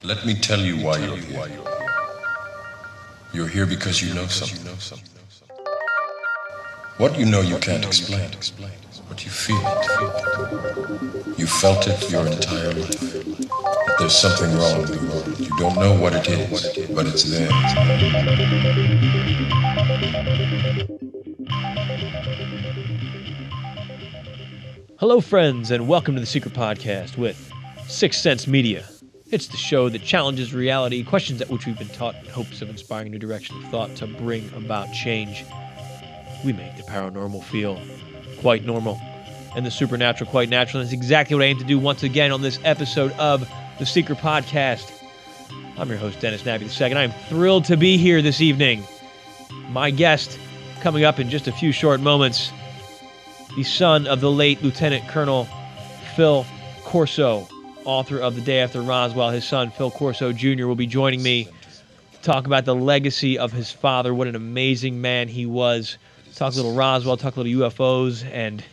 Let me tell you why you're here. You're here because you know something. What you know you can't explain, but you feel it. You felt it your entire life. That there's something wrong in the world. You don't know what it is, but it's there. Hello, friends, and welcome to the Secret Podcast with Sixth Sense Media. It's the show that challenges reality, questions at which we've been taught in hopes of inspiring a new direction of thought to bring about change. We make the paranormal feel quite normal, and the supernatural quite natural. And that's exactly what I aim to do once again on this episode of the Secret Podcast. I'm your host, Dennis Nabby II. I'm thrilled to be here this evening. My guest, coming up in just a few short moments, the son of the late Lieutenant Colonel Phil Corso, author of The Day After Roswell. His son, Phil Corso Jr., will be joining me to talk about the legacy of his father, what an amazing man he was. Talk a little Roswell, talk a little UFOs, and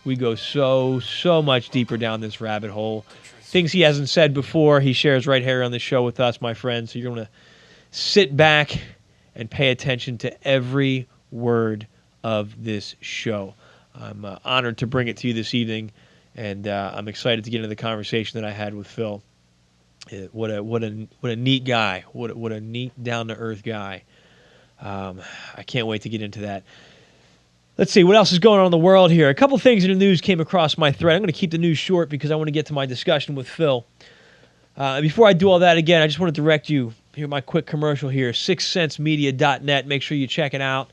we go so much deeper down this rabbit hole. Things he hasn't said before, he shares right here on the show with us, my friends. So you're going to sit back and pay attention to every word of this show. I'm honored to bring it to you this evening, and I'm excited to get into the conversation that I had with Phil. What a neat guy. What a neat, down-to-earth guy. I can't wait to get into that. Let's see, what else is going on in the world here? A couple things in the news came across my thread. I'm going to keep the news short because I want to get to my discussion with Phil. Before I do all that, again, I just want to direct you, here's my quick commercial here, sixthsensemedia.net. Make sure you check it out.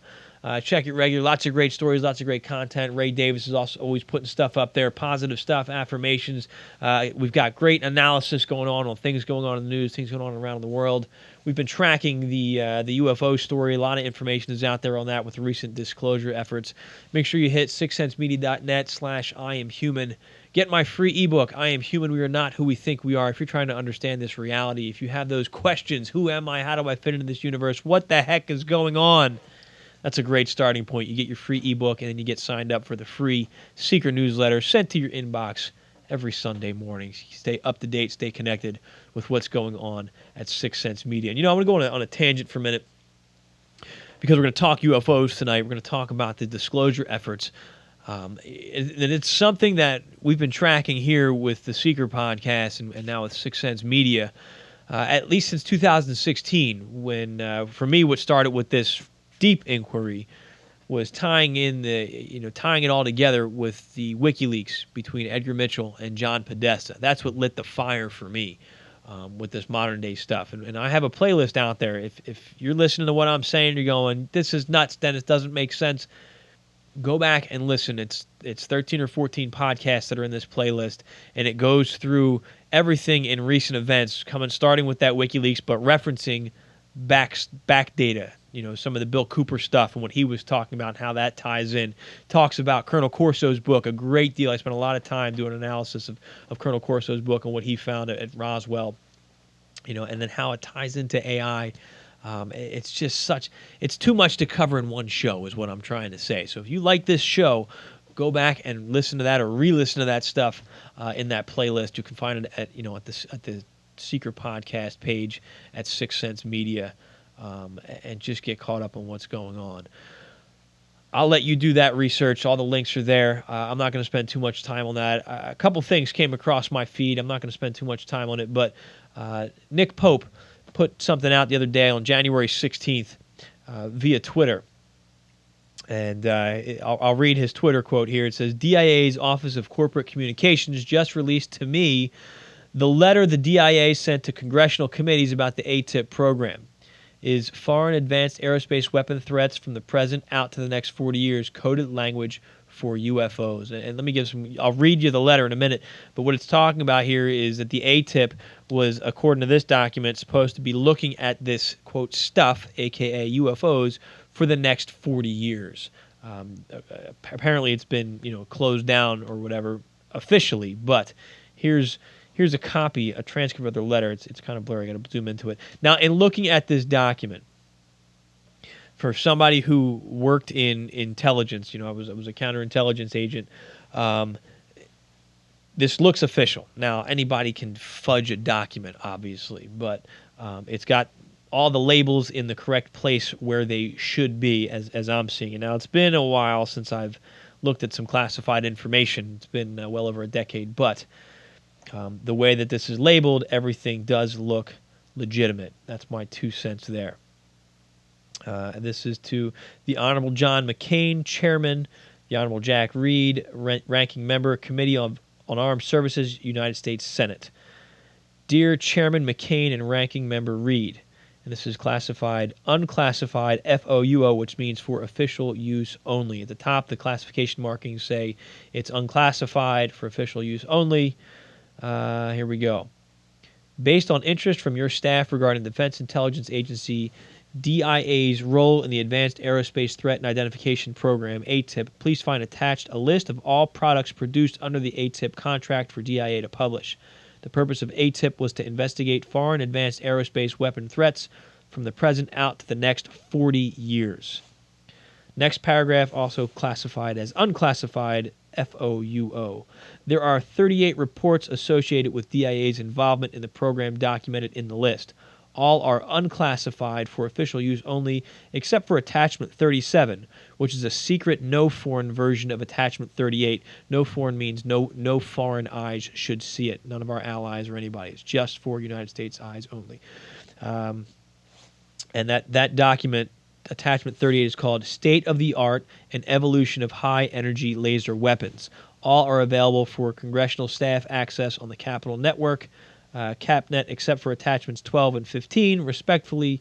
Check it regularly. Lots of great stories, lots of great content. Ray Davis is also always putting stuff up there, positive stuff, affirmations. We've got great analysis going on things going on in the news, things going on around the world. We've been tracking the UFO story. A lot of information is out there on that with recent disclosure efforts. Make sure you hit sixthsensemedia.net/IamHuman. Get my free ebook, I Am Human, We Are Not Who We Think We Are. If you're trying to understand this reality, if you have those questions, who am I, how do I fit into this universe, what the heck is going on? That's a great starting point. You get your free ebook, and then you get signed up for the free secret newsletter sent to your inbox every Sunday morning. Stay up to date, stay connected with what's going on at Sixth Sense Media. And I'm going to go on a tangent for a minute because we're going to talk UFOs tonight. We're going to talk about the disclosure efforts. And it's something that we've been tracking here with the Secret Podcast and now with Sixth Sense Media, at least since 2016, when, for me, what started with this deep inquiry was tying it all together with the WikiLeaks between Edgar Mitchell and John Podesta. That's what lit the fire for me with this modern day stuff. And I have a playlist out there. If you're listening to what I'm saying, you're going, this is nuts, Dennis, doesn't make sense. Go back and listen. It's 13 or 14 podcasts that are in this playlist, and it goes through everything in recent events, starting with that WikiLeaks, but referencing back data. Some of the Bill Cooper stuff and what he was talking about and how that ties in. Talks about Colonel Corso's book a great deal. I spent a lot of time doing analysis of Colonel Corso's book and what he found at Roswell, and then how it ties into AI. It's too much to cover in one show is what I'm trying to say. So if you like this show, go back and listen to that or re-listen to that stuff in that playlist. You can find it at the Secret Podcast page at Sixth Sense Media. And just get caught up on what's going on. I'll let you do that research. All the links are there. I'm not going to spend too much time on that. A couple things came across my feed. I'm not going to spend too much time on it, but Nick Pope put something out the other day on January 16th via Twitter. And I'll read his Twitter quote here. It says, DIA's Office of Corporate Communications just released to me the letter the DIA sent to congressional committees about the ATIP program. Is foreign advanced aerospace weapon threats from the present out to the next 40 years coded language for UFOs. And let me I'll read you the letter in a minute, but what it's talking about here is that the ATIP was, according to this document, supposed to be looking at this, quote, stuff, aka UFOs, for the next 40 years. Apparently it's been, closed down or whatever officially, but here's a copy, a transcript of their letter. It's kind of blurry. I got to zoom into it. Now, in looking at this document, for somebody who worked in intelligence, I was a counterintelligence agent. this looks official. Now, anybody can fudge a document, obviously, but it's got all the labels in the correct place where they should be, as I'm seeing it. Now, it's been a while since I've looked at some classified information. It's been well over a decade, but the way that this is labeled, everything does look legitimate. That's my 2 cents there. This is to the Honorable John McCain, Chairman, the Honorable Jack Reed, Ranking Member, Committee on Armed Services, United States Senate. Dear Chairman McCain and Ranking Member Reed, and this is classified, unclassified, FOUO, which means for official use only. At the top, the classification markings say it's unclassified for official use only. Here we go. Based on interest from your staff regarding the Defense Intelligence Agency DIA's role in the Advanced Aerospace Threat and Identification Program, ATIP, please find attached a list of all products produced under the ATIP contract for DIA to publish. The purpose of ATIP was to investigate foreign advanced aerospace weapon threats from the present out to the next 40 years. Next paragraph, also classified as unclassified, FOUO. There are 38 reports associated with DIA's involvement in the program documented in the list. All are unclassified for official use only, except for Attachment 37, which is a secret no-foreign version of Attachment 38. No foreign means no foreign eyes should see it. None of our allies or anybody. It's just for United States eyes only. And that document, Attachment 38, is called State of the Art and Evolution of High Energy Laser Weapons. All are available for congressional staff access on the Capitol Network, CapNet, except for attachments 12 and 15, respectively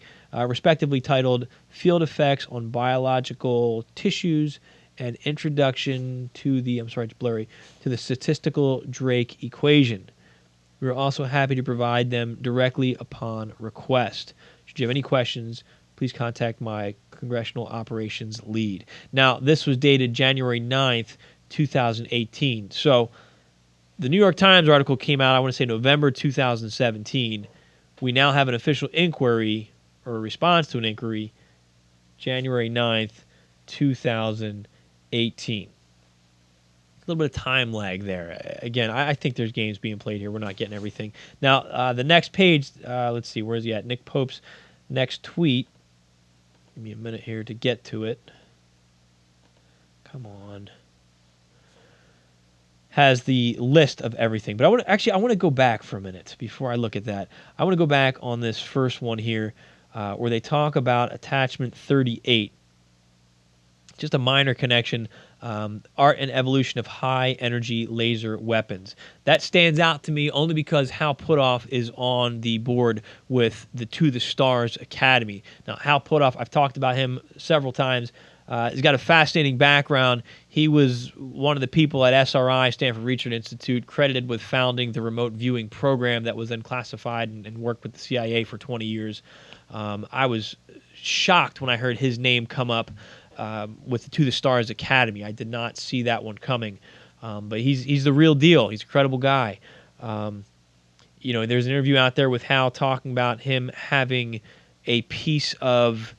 titled Field Effects on Biological Tissues and Introduction to the, I'm sorry, it's blurry, to the Statistical Drake Equation. We are also happy to provide them directly upon request. Should you have any questions, please contact my Congressional Operations Lead. Now, this was dated January 9th, 2018. So, the New York Times article came out, I want to say November 2017. We now have an official inquiry, or a response to an inquiry, January 9th, 2018. A little bit of time lag there. Again, I think there's games being played here. We're not getting everything. Now, the next page, let's see, where's he at? Nick Pope's next tweet. Give me a minute here to get to it. Come on. Has the list of everything. But I want to go back for a minute before I look at that. I want to go back on this first one here where they talk about Attachment 38. Just a minor connection, art and evolution of high-energy laser weapons. That stands out to me only because Hal Puthoff is on the board with the To the Stars Academy. Now, Hal Puthoff, I've talked about him several times. He's got a fascinating background. He was one of the people at SRI, Stanford Research Institute, credited with founding the remote viewing program that was then classified and worked with the CIA for 20 years. I was shocked when I heard his name come up with the To the Stars Academy. I did not see that one coming. But he's the real deal. He's a credible guy. There's an interview out there with Hal talking about him having a piece of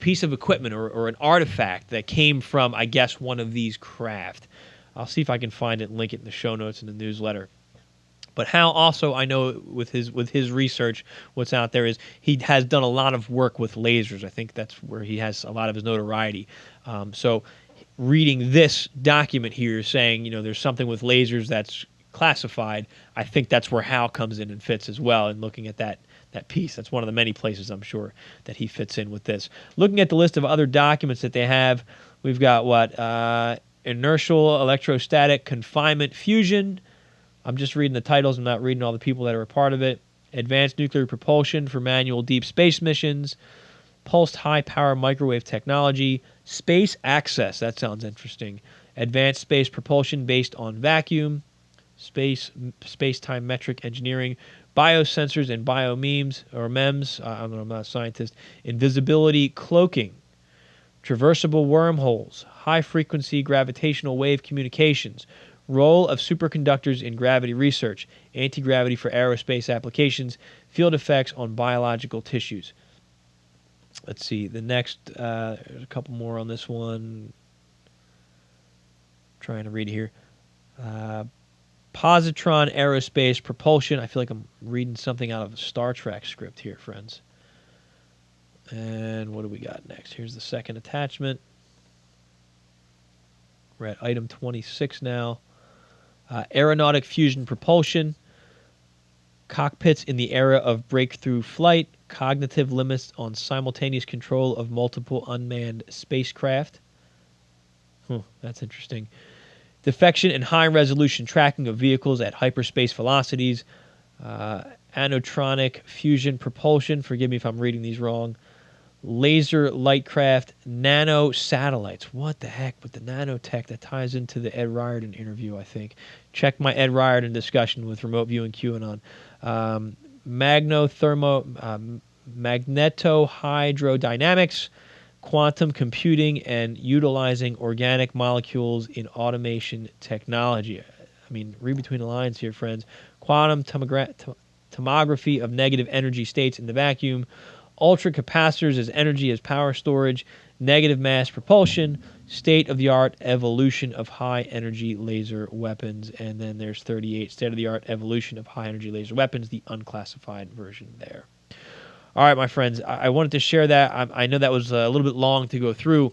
piece of equipment or an artifact that came from, I guess, one of these craft. I'll see if I can find it and link it in the show notes in the newsletter. But Hal also, I know with his research, what's out there is he has done a lot of work with lasers. I think that's where he has a lot of his notoriety. So reading this document here saying, there's something with lasers that's classified, I think that's where Hal comes in and fits as well, and looking at that piece. That's one of the many places I'm sure that he fits in with this. Looking at the list of other documents that they have, we've got inertial electrostatic confinement fusion. I'm just reading the titles. I'm not reading all the people that are a part of it. Advanced nuclear propulsion for manual deep space missions. Pulsed high-power microwave technology. Space access. That sounds interesting. Advanced space propulsion based on vacuum. Space-time metric engineering. Biosensors and biomemes, or MEMS. I don't know, I'm not a scientist. Invisibility cloaking. Traversable wormholes. High-frequency gravitational wave communications. Role of superconductors in gravity research, anti-gravity for aerospace applications, field effects on biological tissues. Let's see, the next, there's a couple more on this one. trying to read here. Positron aerospace propulsion. I feel like I'm reading something out of a Star Trek script here, friends. And what do we got next? Here's the second attachment. We're at item 26 now. Aeronautic fusion propulsion. Cockpits in the era of breakthrough flight. Cognitive limits on simultaneous control of multiple unmanned spacecraft. That's interesting. Defection and high-resolution tracking of vehicles at hyperspace velocities. Anotronic fusion propulsion. Forgive me if I'm reading these wrong. Laser lightcraft nano satellites. What the heck with the nanotech? That ties into the Ed Riordan interview, I think. Check my Ed Riordan discussion with remote viewing QAnon. Magnetohydrodynamics, quantum computing, and utilizing organic molecules in automation technology. I mean, read between the lines here, friends. Quantum tomography of negative energy states in the vacuum. Ultracapacitors as energy as power storage. Negative mass propulsion. State-of-the-art evolution of high-energy laser weapons. And then there's 38, state-of-the-art evolution of high-energy laser weapons, the unclassified version there. All right, my friends, I wanted to share that. I know that was a little bit long to go through,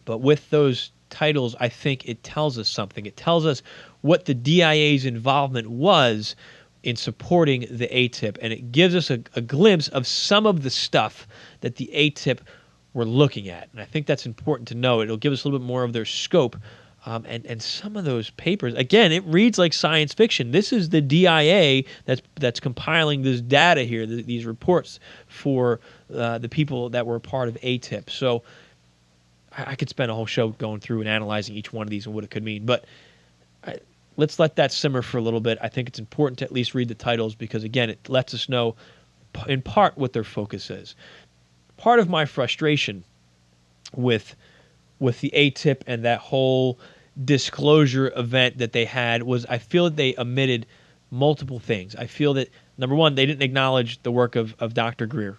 but with those titles, I think it tells us something. It tells us what the DIA's involvement was in supporting the ATIP, and it gives us a glimpse of some of the stuff that the ATIP were looking at. And I think that's important to know. It'll give us a little bit more of their scope. And some of those papers, again, it reads like science fiction. This is the DIA that's compiling this data here, these reports for the people that were a part of ATIP. So I could spend a whole show going through and analyzing each one of these and what it could mean. But let's let that simmer for a little bit. I think it's important to at least read the titles because, again, it lets us know in part what their focus is. Part of my frustration with the ATIP and that whole disclosure event that they had was I feel that they omitted multiple things. I feel that, number one, they didn't acknowledge the work of Dr. Greer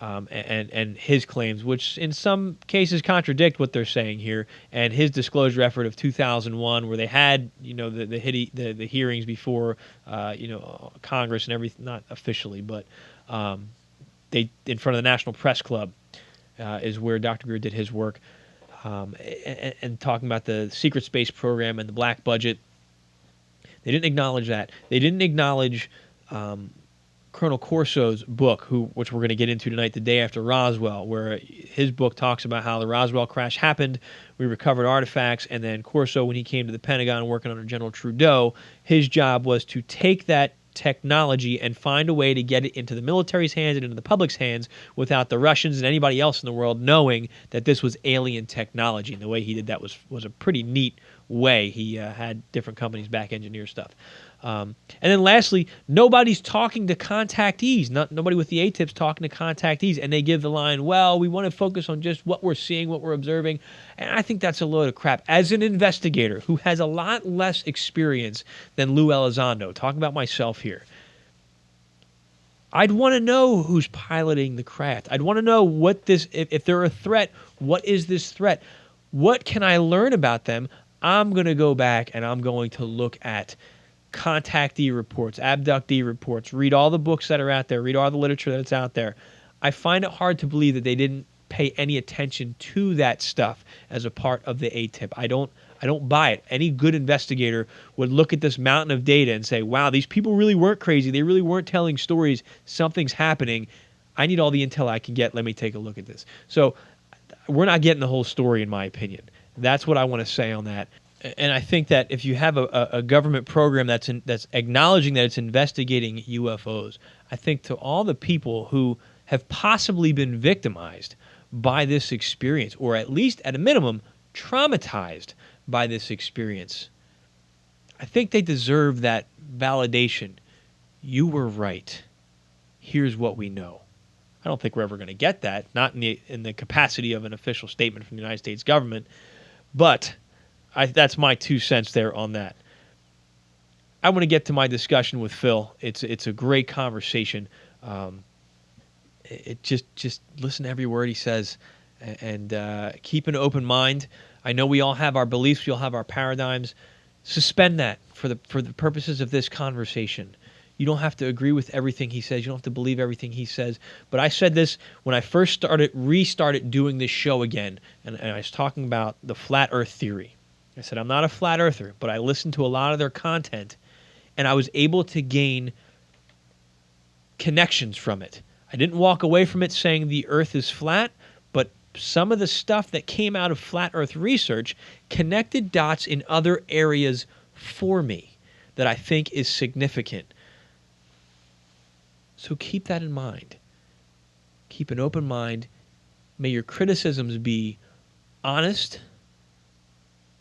and his claims, which in some cases contradict what they're saying here, and his disclosure effort of 2001 where they had, the hearings before, Congress and everything, not officially, but they in front of the National Press Club is where Dr. Greer did his work. And talking about the secret space program and the black budget. They didn't acknowledge that. They didn't acknowledge Colonel Corso's book, which we're going to get into tonight, The Day After Roswell, where his book talks about how the Roswell crash happened, we recovered artifacts, and then Corso, when he came to the Pentagon working under General Trudeau, his job was to take that technology and find a way to get it into the military's hands and into the public's hands without the Russians and anybody else in the world knowing that this was alien technology. And the way he did that was a pretty neat way. He had different companies back engineer stuff. And then lastly, nobody's talking to contactees. Nobody with the ATIP's talking to contactees. And they give the line, well, we want to focus on just what we're seeing, what we're observing. And I think that's a load of crap. As an investigator who has a lot less experience than Lou Elizondo, talking about myself here, I'd want to know who's piloting the craft. I'd want to know what this, if they're a threat, what is this threat? What can I learn about them? I'm going to go back and I'm going to look at contactee reports, abductee reports, read all the books that are out there, read all the literature that's out there. I find it hard to believe that they didn't pay any attention to that stuff as a part of the ATIP. I don't buy it. Any good investigator would look at this mountain of data and say, wow, these people really weren't crazy. They really weren't telling stories. Something's happening. I need all the intel I can get. Let me take a look at this. So we're not getting the whole story, in my opinion. That's what I want to say on that. And I think that if you have a government program that's acknowledging that it's investigating UFOs, I think to all the people who have possibly been victimized by this experience, or at least at a minimum traumatized by this experience, I think they deserve that validation. You were right. Here's what we know. I don't think we're ever going to get that, not in the capacity of an official statement from the United States government, but that's my 2 cents there on that. I want to get to my discussion with Phil. It's a great conversation. It just listen to every word he says and keep an open mind. I know we all have our beliefs, we all have our paradigms. Suspend that for the purposes of this conversation. You don't have to agree with everything he says. You don't have to believe everything he says. But I said this when I first restarted doing this show again, and I was talking about the flat earth theory. I said, I'm not a flat earther, but I listened to a lot of their content, and I was able to gain connections from it. I didn't walk away from it saying the earth is flat, but some of the stuff that came out of flat earth research connected dots in other areas for me that I think is significant. So keep that in mind. Keep an open mind. May your criticisms be honest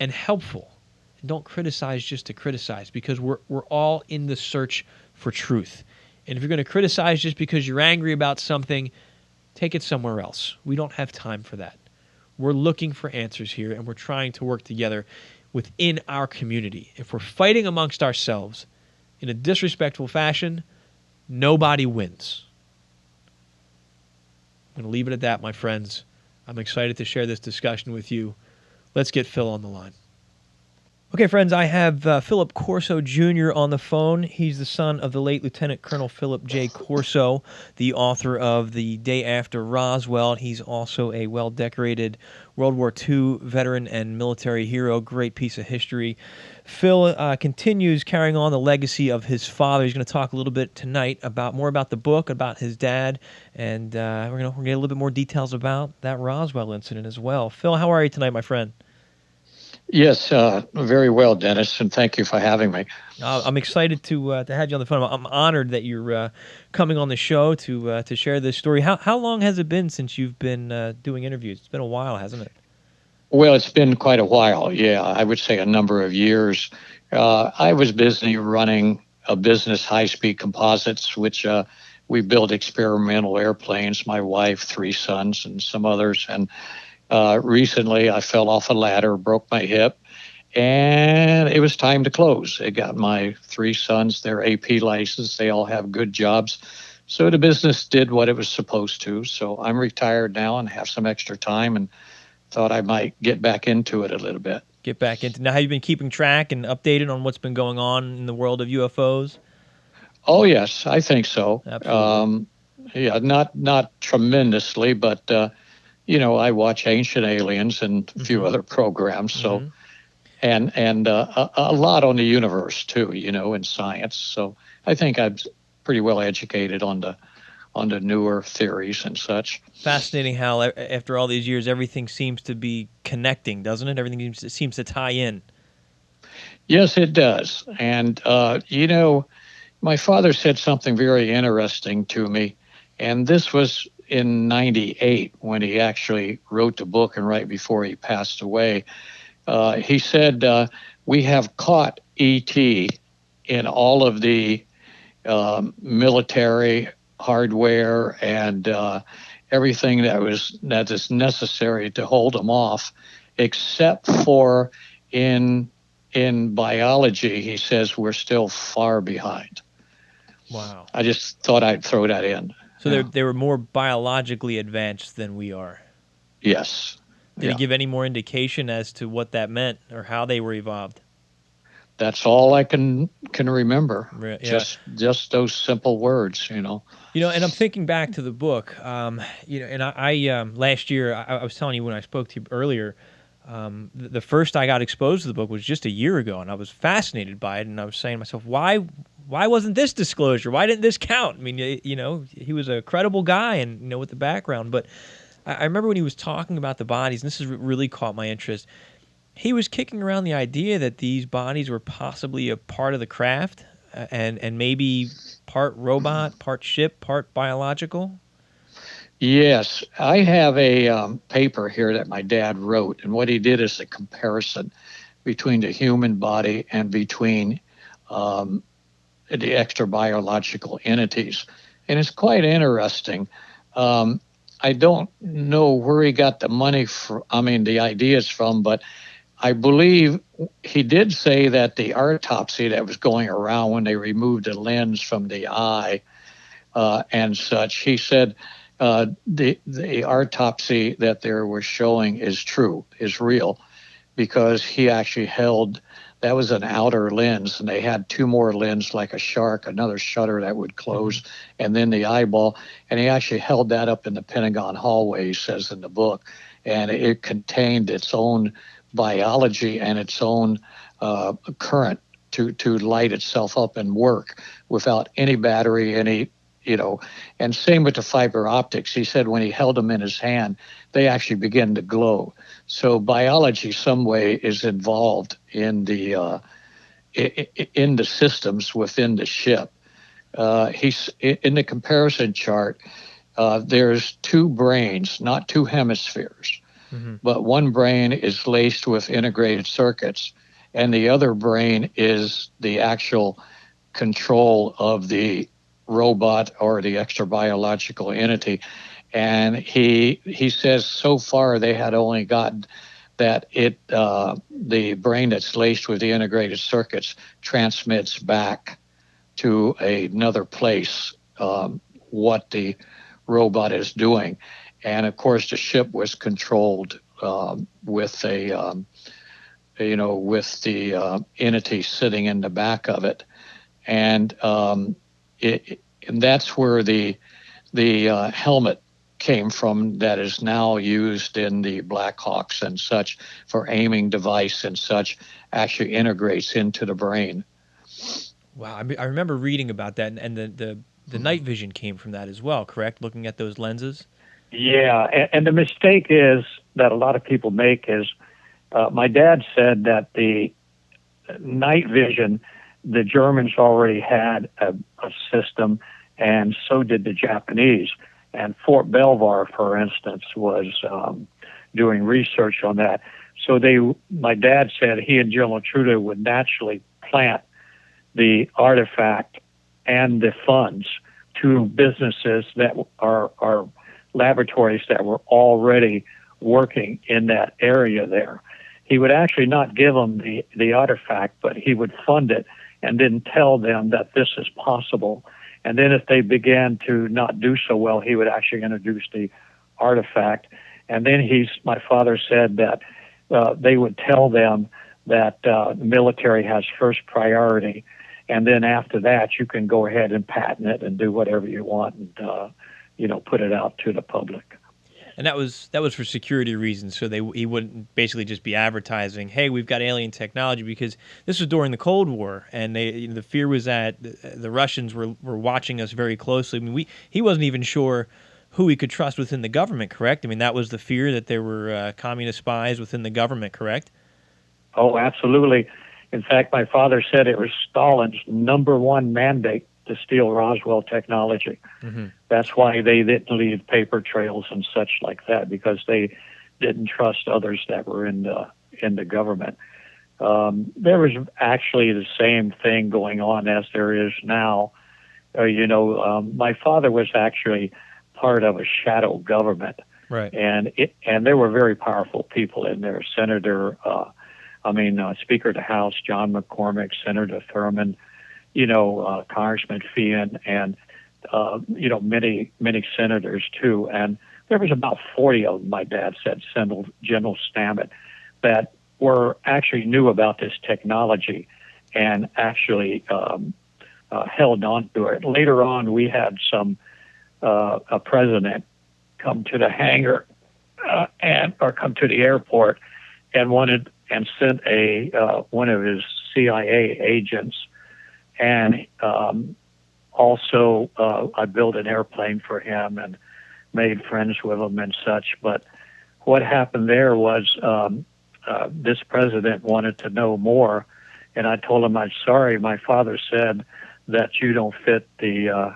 and helpful. And don't criticize just to criticize, because we're all in the search for truth. And if you're going to criticize just because you're angry about something, take it somewhere else. We don't have time for that. We're looking for answers here, and we're trying to work together within our community. If we're fighting amongst ourselves in a disrespectful fashion, nobody wins. I'm going to leave it at that, my friends. I'm excited to share this discussion with you. Let's get Phil on the line. Okay, friends, I have Philip Corso Jr. on the phone. He's the son of the late Lieutenant Colonel Philip J. Corso, the author of The Day After Roswell. He's also a well-decorated World War II veteran and military hero. Great piece of history. Phil continues carrying on the legacy of his father. He's going to talk a little bit tonight more about the book, about his dad, and we're going to get a little bit more details about that Roswell incident as well. Phil, how are you tonight, my friend? Yes, very well, Dennis, and thank you for having me. I'm excited to have you on the phone. I'm honored that you're coming on the show to share this story. How long has it been since you've been doing interviews? It's been a while, hasn't it? Well, it's been quite a while. Yeah, I would say a number of years. I was busy running a business, High Speed Composites, which we build experimental airplanes. My wife, 3 sons, and some others, and recently, I fell off a ladder, broke my hip, and it was time to close. I got my 3 sons their AP license. They all have good jobs. So the business did what it was supposed to. So I'm retired now and have some extra time, and thought I might get back into it a little bit. Now, have you been keeping track and updated on what's been going on in the world of UFOs? Oh, yes, I think so. Absolutely. Yeah, not tremendously, but I watch Ancient Aliens and a few other programs. So, and a lot on the universe too, in science. So I think I'm pretty well educated on the newer theories and such. Fascinating how after all these years, everything seems to be connecting, doesn't it? Everything seems to tie in. Yes, it does. And my father said something very interesting to me, and this was in 98 when he actually wrote the book and right before he passed away. He said, we have caught ET in all of the military hardware and everything that is necessary to hold them off, except for in biology. He says we're still far behind. Wow. I just thought I'd throw that in. So they were more biologically advanced than we are. Yes. Did he give any more indication as to what that meant or how they were evolved? That's all I can remember. Yeah. Just those simple words, and I'm thinking back to the book, and I last year, I was telling you when I spoke to you earlier, the first I got exposed to the book was just a year ago, and I was fascinated by it, and I was saying to myself, why wasn't this disclosure? Why didn't this count? I mean, he was a credible guy and, with the background, but I remember when he was talking about the bodies, and this has really caught my interest. He was kicking around the idea that these bodies were possibly a part of the craft and maybe part robot, part ship, part biological. Yes, I have a paper here that my dad wrote, and what he did is a comparison between the human body and between the extra biological entities. And it's quite interesting. I don't know where he got the the ideas from, but I believe he did say that the autopsy that was going around when they removed the lens from the eye and such, he said the autopsy that they were showing is real. because he actually held, that was an outer lens, and they had two more lenses like a shark, another shutter that would close, and then the eyeball. And he actually held that up in the Pentagon hallway, he says in the book, and it contained its own biology and its own current to light itself up and work without any battery, any, and same with the fiber optics. He said when he held them in his hand, they actually begin to glow. So biology some way is involved in the systems within the ship. He's in the comparison chart. There's two brains, not two hemispheres, but one brain is laced with integrated circuits, and the other brain is the actual control of the robot or the extra biological entity. And he says so far they had only gotten that the brain that's laced with the integrated circuits transmits back to another place what the robot is doing. And of course the ship was controlled with a with the entity sitting in the back of it. And and that's where the helmet came from that is now used in the Black Hawks and such for aiming device and such, actually integrates into the brain. Wow, I remember reading about that, and the night vision came from that as well, correct? Looking at those lenses? Yeah, and the mistake is that a lot of people make is, my dad said that the night vision, the Germans already had a system, and so did the Japanese. And Fort Belvoir, for instance, was doing research on that. So my dad said he and General Trudeau would naturally plant the artifact and the funds to businesses that are laboratories that were already working in that area there. He would actually not give them the artifact, but he would fund it and then tell them that this is possible. And then if they began to not do so well, he would actually introduce the artifact. And then my father said that they would tell them that the military has first priority. And then after that, you can go ahead and patent it and do whatever you want and, put it out to the public. And that was for security reasons, so he wouldn't basically just be advertising, "Hey, we've got alien technology," because this was during the Cold War, and the fear was that the Russians were watching us very closely. I mean, he wasn't even sure who he could trust within the government, correct? I mean, that was the fear, that there were communist spies within the government, correct? Oh, absolutely. In fact, my father said it was Stalin's #1 mandate to steal Roswell technology. That's why they didn't leave paper trails and such like that, because they didn't trust others that were in the government. There was actually the same thing going on as there is now. My father was actually part of a shadow government, right? And there were very powerful people in there. Speaker of the House John McCormick, Senator Thurman, Congressman Feehan, and many senators too. And there was about 40 of them, my dad said, General Stammet, that were actually knew about this technology and actually held on to it. Later on, we had a president come to the hangar or come to the airport and sent one of his CIA agents. And also, I built an airplane for him and made friends with him and such. But what happened there was this president wanted to know more, and I told him, "I'm sorry. My father said that you don't fit the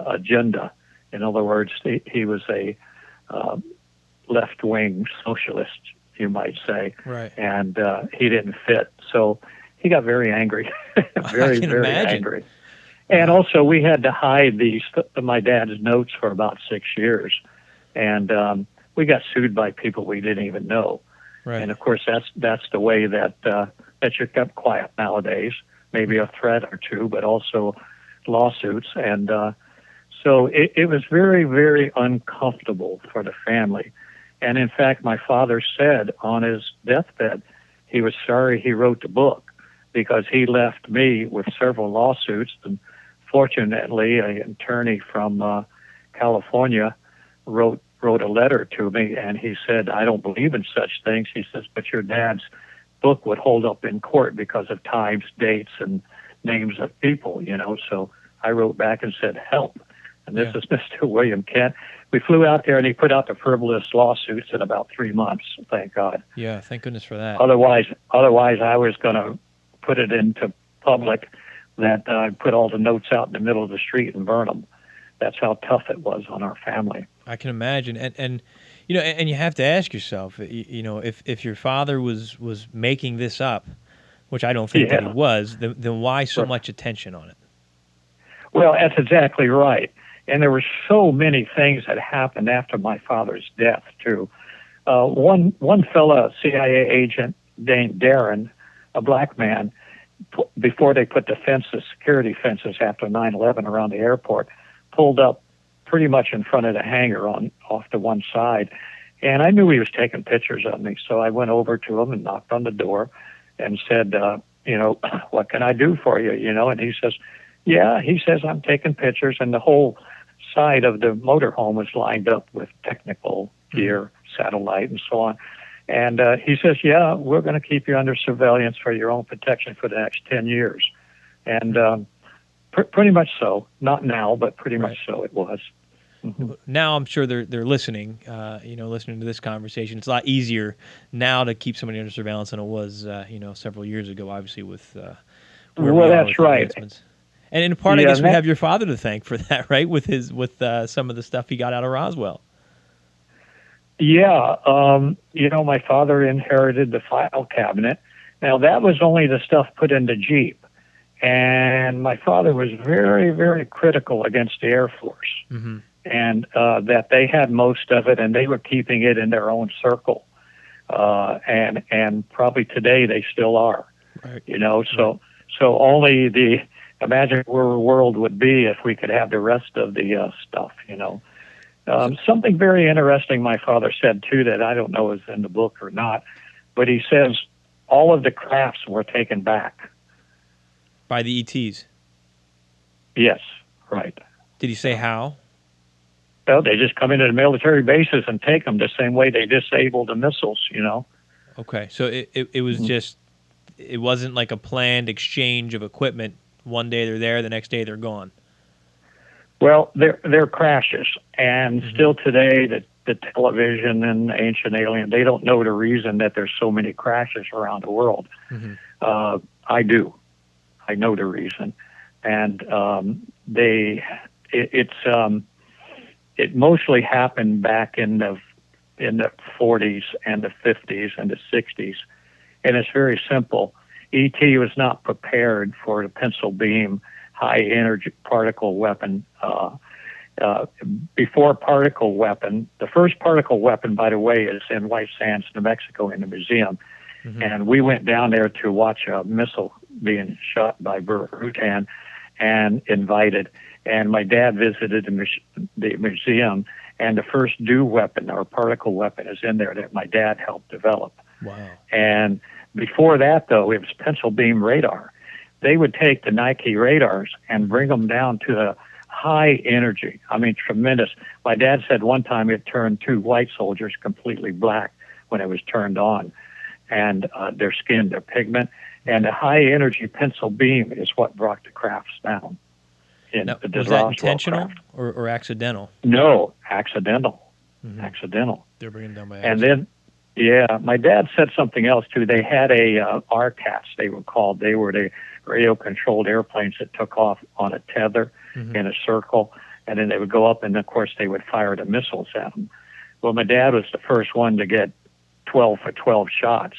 agenda." In other words, he was a left-wing socialist, you might say, right? And he didn't fit, so he got very angry, very angry. And also, we had to hide my dad's notes for about 6 years, and we got sued by people we didn't even know. Right. And of course, that's the way that you're kept quiet nowadays. Maybe a threat or two, but also lawsuits. And so it was very, very uncomfortable for the family. And in fact, my father said on his deathbed, he was sorry he wrote the book because he left me with several lawsuits. And fortunately, an attorney from California wrote a letter to me, and he said, I don't believe in such things. He says, but your dad's book would hold up in court because of times, dates, and names of people, So I wrote back and said, help. And this is Mr. William Kent. We flew out there, and he put out the frivolous lawsuits in about 3 months, thank God. Yeah, thank goodness for that. Otherwise I was going to put it into public that I put all the notes out in the middle of the street and burn them. That's how tough it was on our family. I can imagine, and you have to ask yourself, if your father was making this up, which I don't think that he was, then why so much attention on it? Well, that's exactly right. And there were so many things that happened after my father's death too. One fella, CIA agent named Darren, a black man, before they put the security fences after 9/11 around the airport, pulled up pretty much in front of the hangar off to one side. And I knew he was taking pictures of me. So I went over to him and knocked on the door and said, what can I do for you? And he says, I'm taking pictures. And the whole side of the motorhome was lined up with technical gear, satellite, and so on. And he says, we're going to keep you under surveillance for your own protection for the next 10 years. And pretty much so. Not now, but pretty much so it was. Mm-hmm. Now I'm sure they're listening, listening to this conversation. It's a lot easier now to keep somebody under surveillance than it was, several years ago, obviously, with well, that's right. And in part, I guess we have your father to thank for that, right? With some of the stuff he got out of Roswell. Yeah. My father inherited the file cabinet. Now, that was only the stuff put in the Jeep. And my father was very, very critical against the Air Force. Mm-hmm. And that they had most of it, and they were keeping it in their own circle. And probably today they still are. Right. So only imagine where the world would be if we could have the rest of the stuff, Something very interesting my father said, too, that I don't know is in the book or not, but he says all of the crafts were taken back. By the ETs? Yes, right. Did he say how? Well, they just come into the military bases and take them the same way they disabled the missiles, Okay, so it was just, it wasn't like a planned exchange of equipment. One day they're there, the next day they're gone. Well, they're crashes, and still today the television and Ancient Alien, they don't know the reason that there's so many crashes around the world. Mm-hmm. I do. I know the reason, and it mostly happened back in the 40s and the 50s and the 60s, and it's very simple. ET was not prepared for the pencil beam high energy particle weapon. Before particle weapon, the first particle weapon, by the way, is in White Sands, New Mexico, in the museum. Mm-hmm. And we went down there to watch a missile being shot by Rutan and invited. And my dad visited the museum, and the first DEW weapon or particle weapon is in there that my dad helped develop. Wow. And before that, though, it was pencil beam radar. They would take the Nike radars and bring them down to the high energy. I mean, tremendous. My dad said one time it turned 2 white soldiers completely black when it was turned on, and their skin, their pigment. And the high energy pencil beam is what brought the crafts down. Now, was that intentional or accidental? No, accidental. Mm-hmm. Accidental. They're bringing them down by accident. And then, yeah, my dad said something else too. They had a RCATs, they were called. They were the radio-controlled airplanes that took off on a tether in a circle, and then they would go up, and of course they would fire the missiles at them. Well, my dad was the first one to get 12 for 12 shots,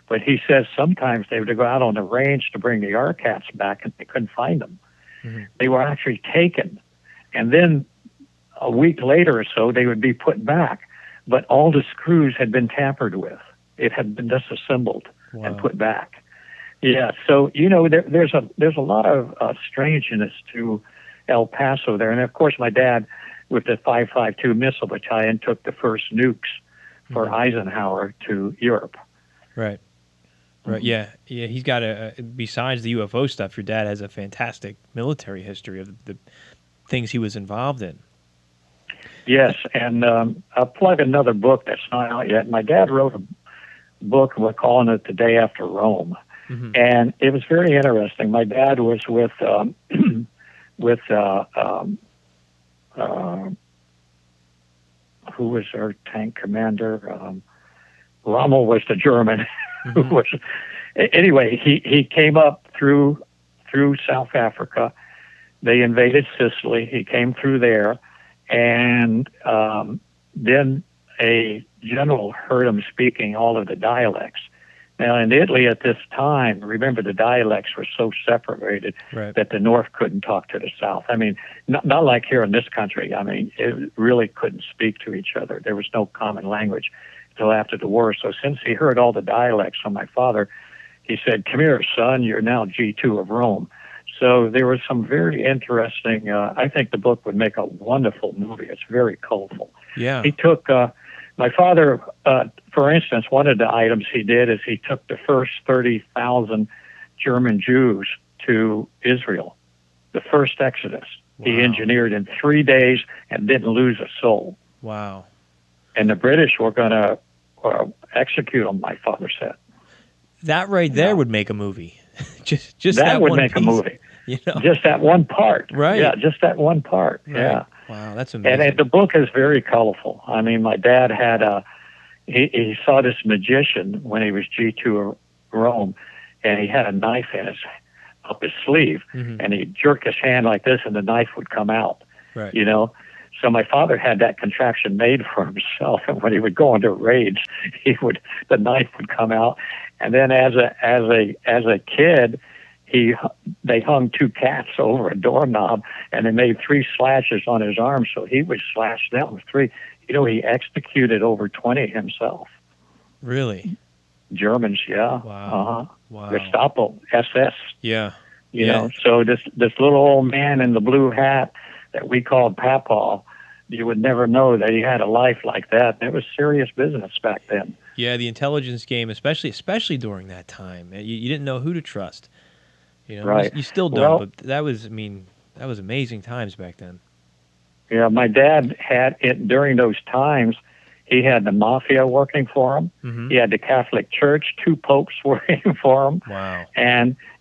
but he says sometimes they would go out on the range to bring the RCATs back, and they couldn't find them. Mm-hmm. They were actually taken, and then a week later or so, they would be put back, but all the screws had been tampered with. It had been disassembled and put back. Yeah, so there's a lot of strangeness to El Paso there, and of course my dad, with the 5.52 missile battalion, took the first nukes for Eisenhower to Europe. Right. Right. Yeah. Yeah. He's got besides the UFO stuff, your dad has a fantastic military history of the things he was involved in. Yes. And I'll plug another book that's not out yet. My dad wrote a book, we're calling it The Day After Rome. And it was very interesting. My dad was with who was our tank commander? Rommel was the German. Who was anyway? He came up through South Africa. They invaded Sicily. He came through there, and then a general heard him speaking all of the dialects. Now, in Italy at this time, remember the dialects were so separated that the North couldn't talk to the South. I mean, not like here in this country. I mean, it really couldn't speak to each other. There was no common language until after the war. So since he heard all the dialects from my father, he said, "Come here, son, you're now G2 of Rome." So there was some very interesting, I think the book would make a wonderful movie. It's very colorful. Yeah. He took, my father, for instance, one of the items he did is he took the first 30,000 German Jews to Israel, the first Exodus. Wow. He engineered in 3 days and didn't lose a soul. Wow. And the British were going to execute them, my father said. That right there would make a movie. just that would one make piece, a movie. You know? Just that one part. Right. Yeah, just that one part. Right. Yeah. Wow, that's amazing. And the book is very colorful. I mean, my dad had he saw this magician when he was G2 of Rome, and he had a knife up his sleeve, and he jerked his hand like this, and the knife would come out. Right. You know? So my father had that contraption made for himself, and when he would go into rage, the knife would come out. And then as a kid, they hung 2 cats over a doorknob, and they made 3 slashes on his arm, so he would slash them with 3. You know, he executed over 20 himself. Really? Germans, yeah. Wow. Wow. Gestapo, SS. Yeah. You know, so this little old man in the blue hat that we called Papaw, you would never know that he had a life like that. It was serious business back then. Yeah, the intelligence game, especially during that time, you didn't know who to trust. You know, right. You still don't, but that was amazing times back then. Yeah, my dad had it during those times. He had the mafia working for him. He had the Catholic Church, 2 popes working for him. Wow.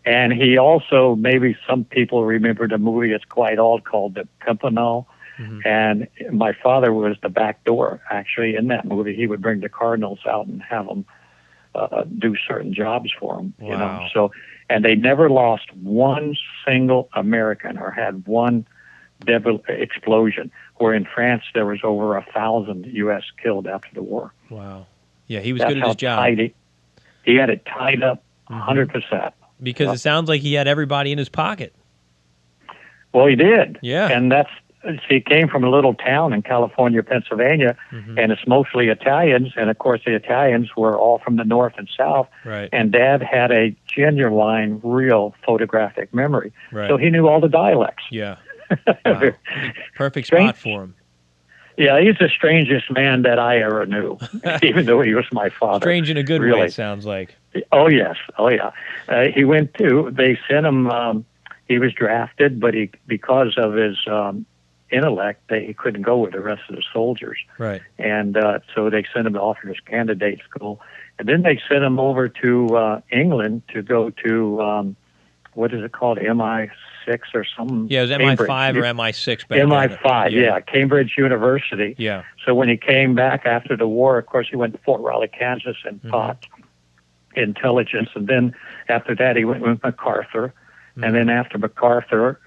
And he also, maybe some people remember the movie, it's quite old, called The Pimpernel. And my father was the back door, actually, in that movie. He would bring the cardinals out and have them do certain jobs for him. Wow. You know. So, and they never lost one single American or had one explosion, where in France there was over 1,000 U.S. killed after the war. Wow. Yeah, he was good at his job. He had it tied up 100%. Because it sounds like he had everybody in his pocket. Well, he did. Yeah. And he came from a little town in California, Pennsylvania, and it's mostly Italians. And, of course, the Italians were all from the north and south. Right. And Dad had a genuine, real photographic memory. Right. So he knew all the dialects. Yeah. Wow. Perfect spot for him. Yeah, he's the strangest man that I ever knew, even though he was my father. Strange in a good way, it sounds like. Oh, yes. Oh, yeah. They sent him, he was drafted, but because of his intellect, he couldn't go with the rest of the soldiers. Right. And so they sent him to officers candidate school. And then they sent him over to England to go to, what is it called, MI6 or something? Yeah, it was MI5 or MI6 back MI5, yeah, Cambridge University. Yeah. So when he came back after the war, of course, he went to Fort Riley, Kansas, and taught intelligence. And then after that, he went with MacArthur. And then after MacArthur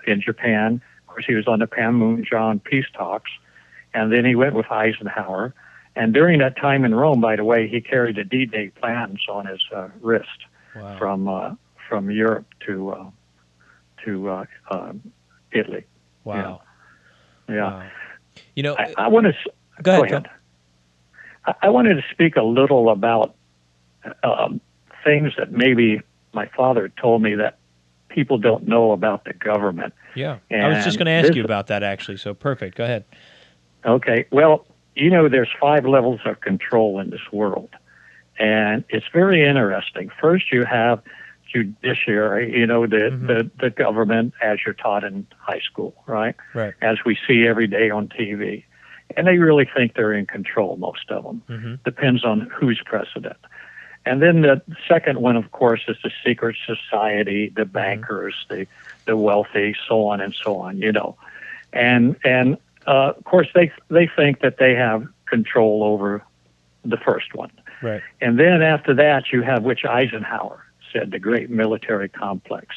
in Japan, of course, he was on the Panmunjom peace talks. And then he went with Eisenhower. And during that time in Rome, by the way, he carried the D-Day plans on his wrist from Europe to Italy. Wow. Yeah. Wow. You know, I want to go ahead. I wanted to speak a little about things that maybe my father told me that people don't know about the government. Yeah. And I was just going to ask you about that, actually. So perfect. Go ahead. Okay. Well, there's 5 levels of control in this world, and it's very interesting. First, you have judiciary, the government, as you're taught in high school, right? Right. As we see every day on TV. And they really think they're in control, most of them. Depends on who's president. And then the second one, of course, is the secret society, the bankers, the wealthy, so on and so on, And of course, they think that they have control over the first one. Right. And then after that, you have, which Eisenhower said, the great military complex.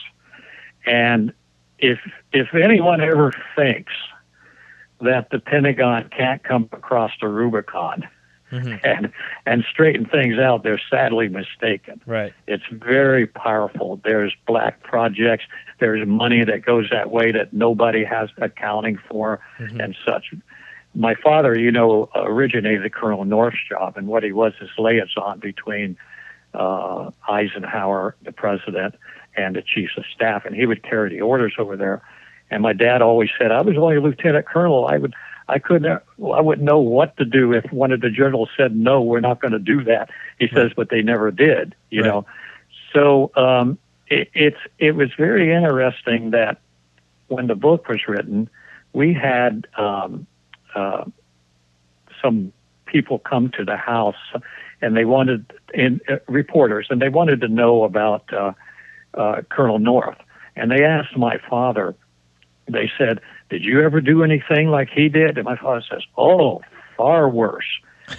And if anyone ever thinks that the Pentagon can't come across the Rubicon and straighten things out, they're sadly mistaken. Right. It's very powerful. There's black projects. There's money that goes that way that nobody has accounting for and such. My father, originated Colonel North's job, and what he was is liaison between Eisenhower, the president, and the chiefs of staff, and he would carry the orders over there. And my dad always said, I was only a lieutenant colonel. I wouldn't know what to do if one of the generals said, no, we're not going to do that. He says, but they never did, you know. So it was very interesting that when the book was written, we had some people come to the house, and they wanted reporters, and they wanted to know about Colonel North. And they asked my father, they said, did you ever do anything like he did? And my father says, oh, far worse.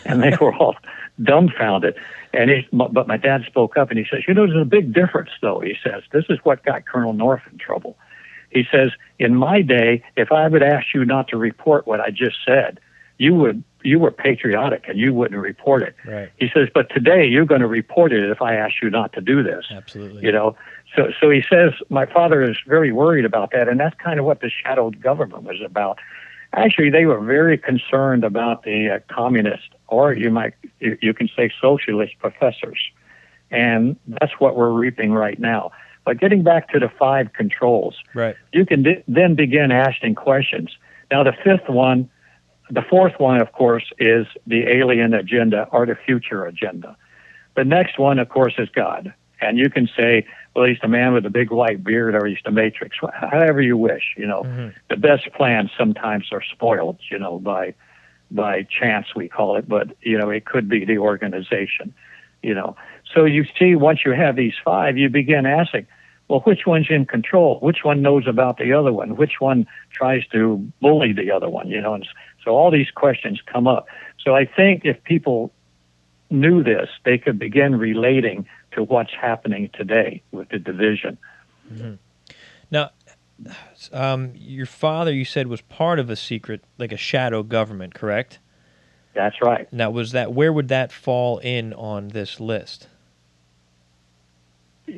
And they were all dumbfounded. But my dad spoke up, and he says, there's a big difference, though. He says, this is what got Colonel North in trouble. He says, in my day, if I would ask you not to report what I just said, you were patriotic and you wouldn't report it. Right. He says, but today you're going to report it if I ask you not to do this. Absolutely. So he says, my father is very worried about that, and that's kind of what the shadow government was about. Actually, they were very concerned about the communist, or you can say socialist professors, and that's what we're reaping right now. But getting back to the 5 controls, right, you can then begin asking questions. Now, the fourth one, of course, is the alien agenda or the future agenda. The next one, of course, is God. And you can say, well, he's the man with the big white beard, or he's the Matrix, however you wish. The best plans sometimes are spoiled, by chance, we call it, but it could be the organization. So you see, once you have these 5, you begin asking, well, which one's in control? Which one knows about the other one? Which one tries to bully the other one? And so all these questions come up. So I think if people knew this, they could begin relating to what's happening today with the division. Now, your father, you said, was part of a secret, like a shadow government, correct? That's right. Now, where would that fall in on this list?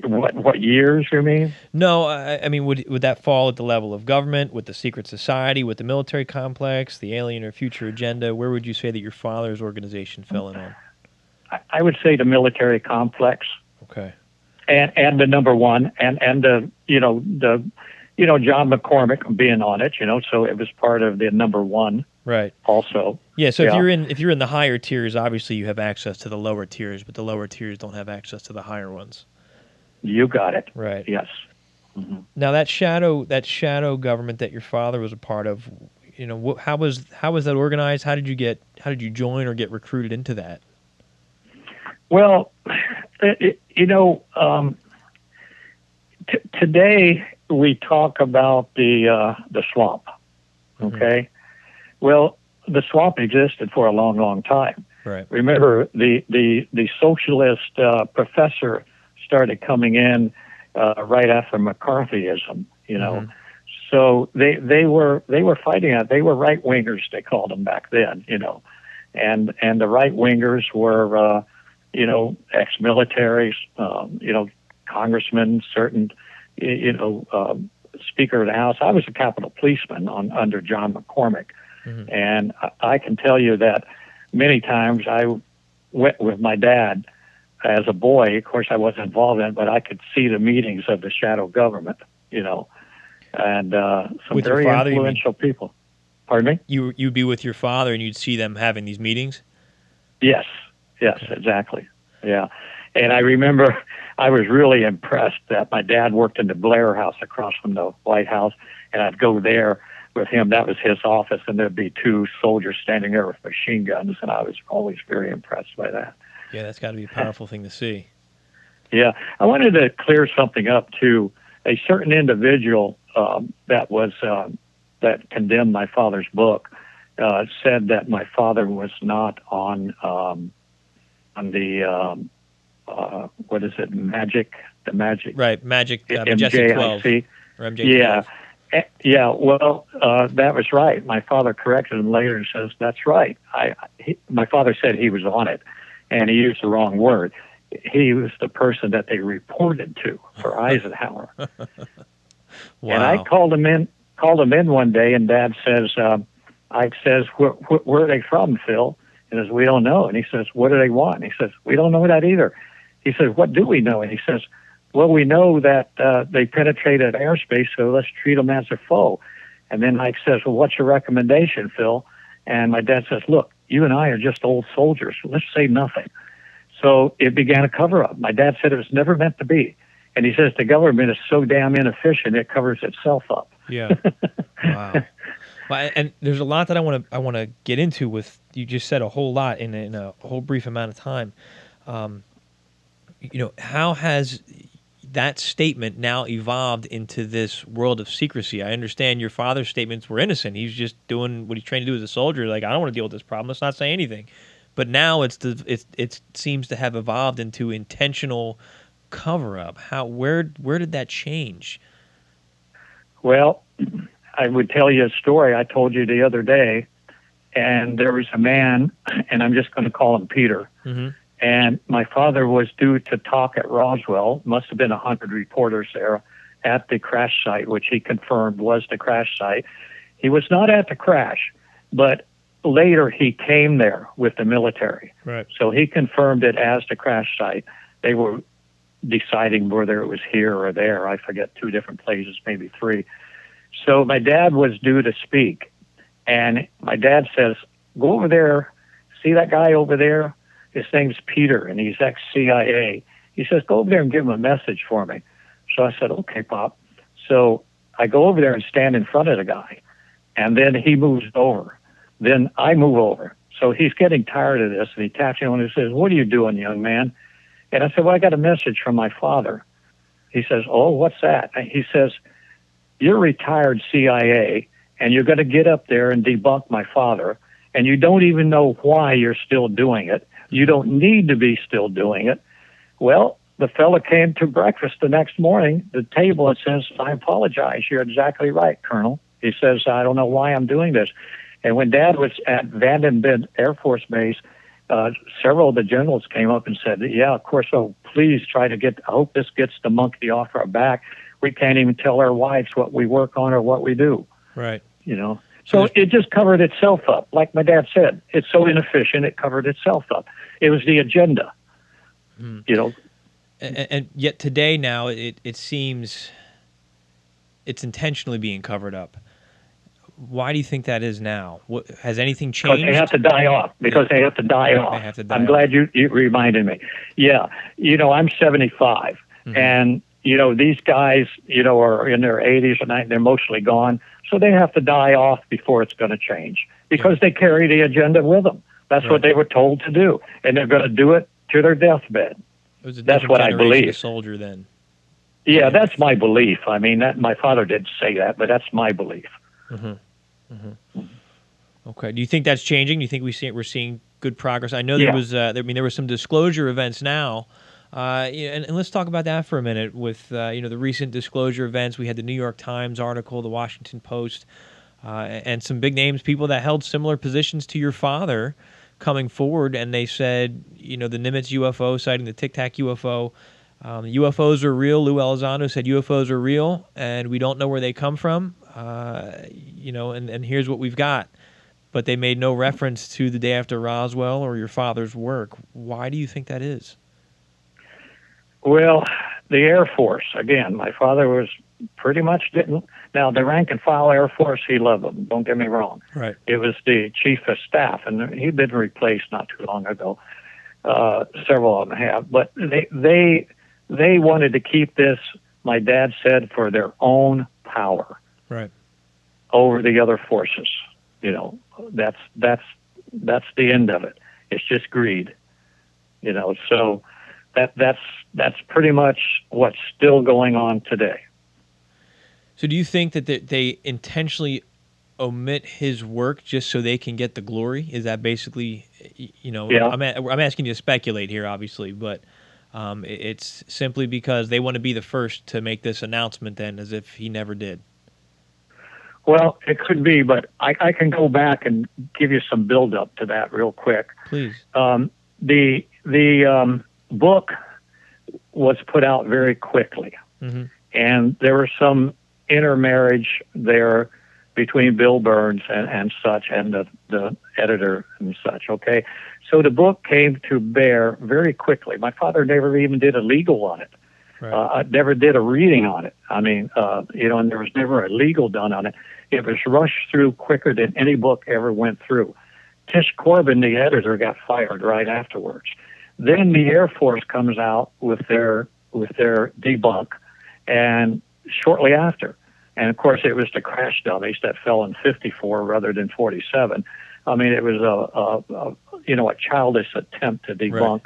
What years, you mean? No, I mean, would that fall at the level of government, with the secret society, with the military complex, the alien or future agenda? Where would you say that your father's organization fell in on? I would say the military complex. Okay. And the number one, and the John McCormick being on it, so it was part of the number one. Right. Also. Yeah. So if you're in the higher tiers, obviously you have access to the lower tiers, but the lower tiers don't have access to the higher ones. You got it. Right. Yes. Now that shadow government that your father was a part of, how was that organized? How did you join or get recruited into that? Well, today we talk about the swamp. Okay. Well, the swamp existed for a long, long time. Right. Remember, the socialist professor started coming in right after McCarthyism. So they were fighting it. They were right wingers, they called them back then. And the right wingers were ex-militaries, congressmen, certain Speaker of the House. I was a Capitol policeman under John McCormick. And I can tell you that many times I went with my dad as a boy. Of course, I wasn't involved in it, but I could see the meetings of the shadow government, and some with very your father, influential people. Pardon me? You'd be with your father and you'd see them having these meetings? Yes, exactly. Yeah. And I remember I was really impressed that my dad worked in the Blair House across from the White House, and I'd go there with him. That was his office, and there'd be two soldiers standing there with machine guns, and I was always very impressed by that. Yeah, that's got to be a powerful thing to see. Yeah. I wanted to clear something up, too. A certain individual that condemned my father's book said that my father was not on the what is it, the magic, right? Magic, Majestic 12 or MJ12. Yeah, yeah. Well, that was right. My father corrected him later and says that's right. My father said he was on it, and he used the wrong word. He was the person that they reported to for Eisenhower. Wow. And I called him in one day, and Dad says, where are they from, Phil? And he says, we don't know. And he says, what do they want? And he says, we don't know that either. He says, what do we know? And he says, well, we know that they penetrated airspace, so let's treat them as a foe. And then Mike says, well, what's your recommendation, Phil? And my dad says, look, you and I are just old soldiers. Let's say nothing. So it began a cover-up. My dad said it was never meant to be. And he says the government is so damn inefficient, it covers itself up. Yeah. Wow. Well, and there's a lot that I want to get into with. You just said a whole lot in a whole brief amount of time. How has that statement now evolved into this world of secrecy? I understand your father's statements were innocent. He's just doing what he's trained to do as a soldier. Like, I don't want to deal with this problem. Let's not say anything. But now it seems to have evolved into intentional cover-up. Where did that change? Well, I would tell you a story I told you the other day, and there was a man, and I'm just going to call him Peter. Mm-hmm. And my father was due to talk at Roswell. Must have been 100 reporters there at the crash site, which he confirmed was the crash site. He was not at the crash, but later he came there with the military. Right. So he confirmed it as the crash site. They were deciding whether it was here or there. I forget, 2 different places, maybe 3. So my dad was due to speak. And my dad says, go over there. See that guy over there? His name's Peter, and he's ex-CIA. He says, go over there and give him a message for me. So I said, okay, Pop. So I go over there and stand in front of the guy. And then he moves over. Then I move over. So he's getting tired of this, and he taps me on and says, what are you doing, young man? And I said, well, I got a message from my father. He says, oh, what's that? And he says, you're retired CIA, and you're going to get up there and debunk my father, and you don't even know why you're still doing it. You don't need to be still doing it. Well, the fella came to breakfast the next morning, the table, and says, I apologize. You're exactly right, Colonel. He says, I don't know why I'm doing this. And when Dad was at Vandenberg Air Force Base, several of the generals came up and said, yeah, of course, so please try to I hope this gets the monkey off our back. We can't even tell our wives what we work on or what we do. Right. So it just covered itself up. Like my dad said, it's so inefficient, it covered itself up. It was the agenda, And yet today now it seems it's intentionally being covered up. Why do you think that is now? Has anything changed? Because they have to die off. They have to die off. I'm glad you reminded me. Yeah. I'm 75. Mm-hmm. And, these guys, are in their 80s or 90s. They're mostly gone. So they have to die off before it's going to change because they carry the agenda with them. That's what they were told to do. And they're going to do it to their deathbed. That's what I believe. A soldier then. Yeah, that's my belief. I mean, my father didn't say that, but that's my belief. Mm-hmm. Mm-hmm. Okay. Do you think that's changing? Do you think we're seeing good progress? I know there was there were some disclosure events now, and let's talk about that for a minute. With the recent disclosure events, we had the New York Times article, the Washington Post, and some big names, people that held similar positions to your father, coming forward, and they said, the Nimitz UFO sighting, the Tic Tac UFO. UFOs are real. Lou Elizondo said UFOs are real, and we don't know where they come from. And here's what we've got. But they made no reference to the day after Roswell or your father's work. Why do you think that is? Well, Air Force, again, my father was pretty much didn't. Now, the rank and file Air Force, he loved them. Don't get me wrong. Right. It was the chief of staff, and he'd been replaced not too long ago. Several of them have, but they wanted to keep this. My dad said for their own power, right, over the other forces. You know, that's the end of it. It's just greed. You know, so that's pretty much what's still going on today. So do you think that they intentionally omit his work just so they can get the glory? Is that basically, you know, Yeah. I'm asking you to speculate here, obviously, but it's simply because they want to be the first to make this announcement then, as if he never did. Well, it could be, but I can go back and give you some build up to that real quick. Please. The book was put out very quickly, Mm-hmm. and there was some intermarriage there between Bill Burns and such, and the editor and such. Okay, so the book came to bear very quickly. My father never even did a legal on it. Right. Never did a reading on it. I mean, you know, and there was never a legal done on it. It was rushed through quicker than any book ever went through. Tish Corbin, the editor, got fired right afterwards. Then the Air Force comes out with their debunk, and shortly after, and of course it was the crash dummies that fell in 54 rather than 47. I mean, it was a childish attempt to debunk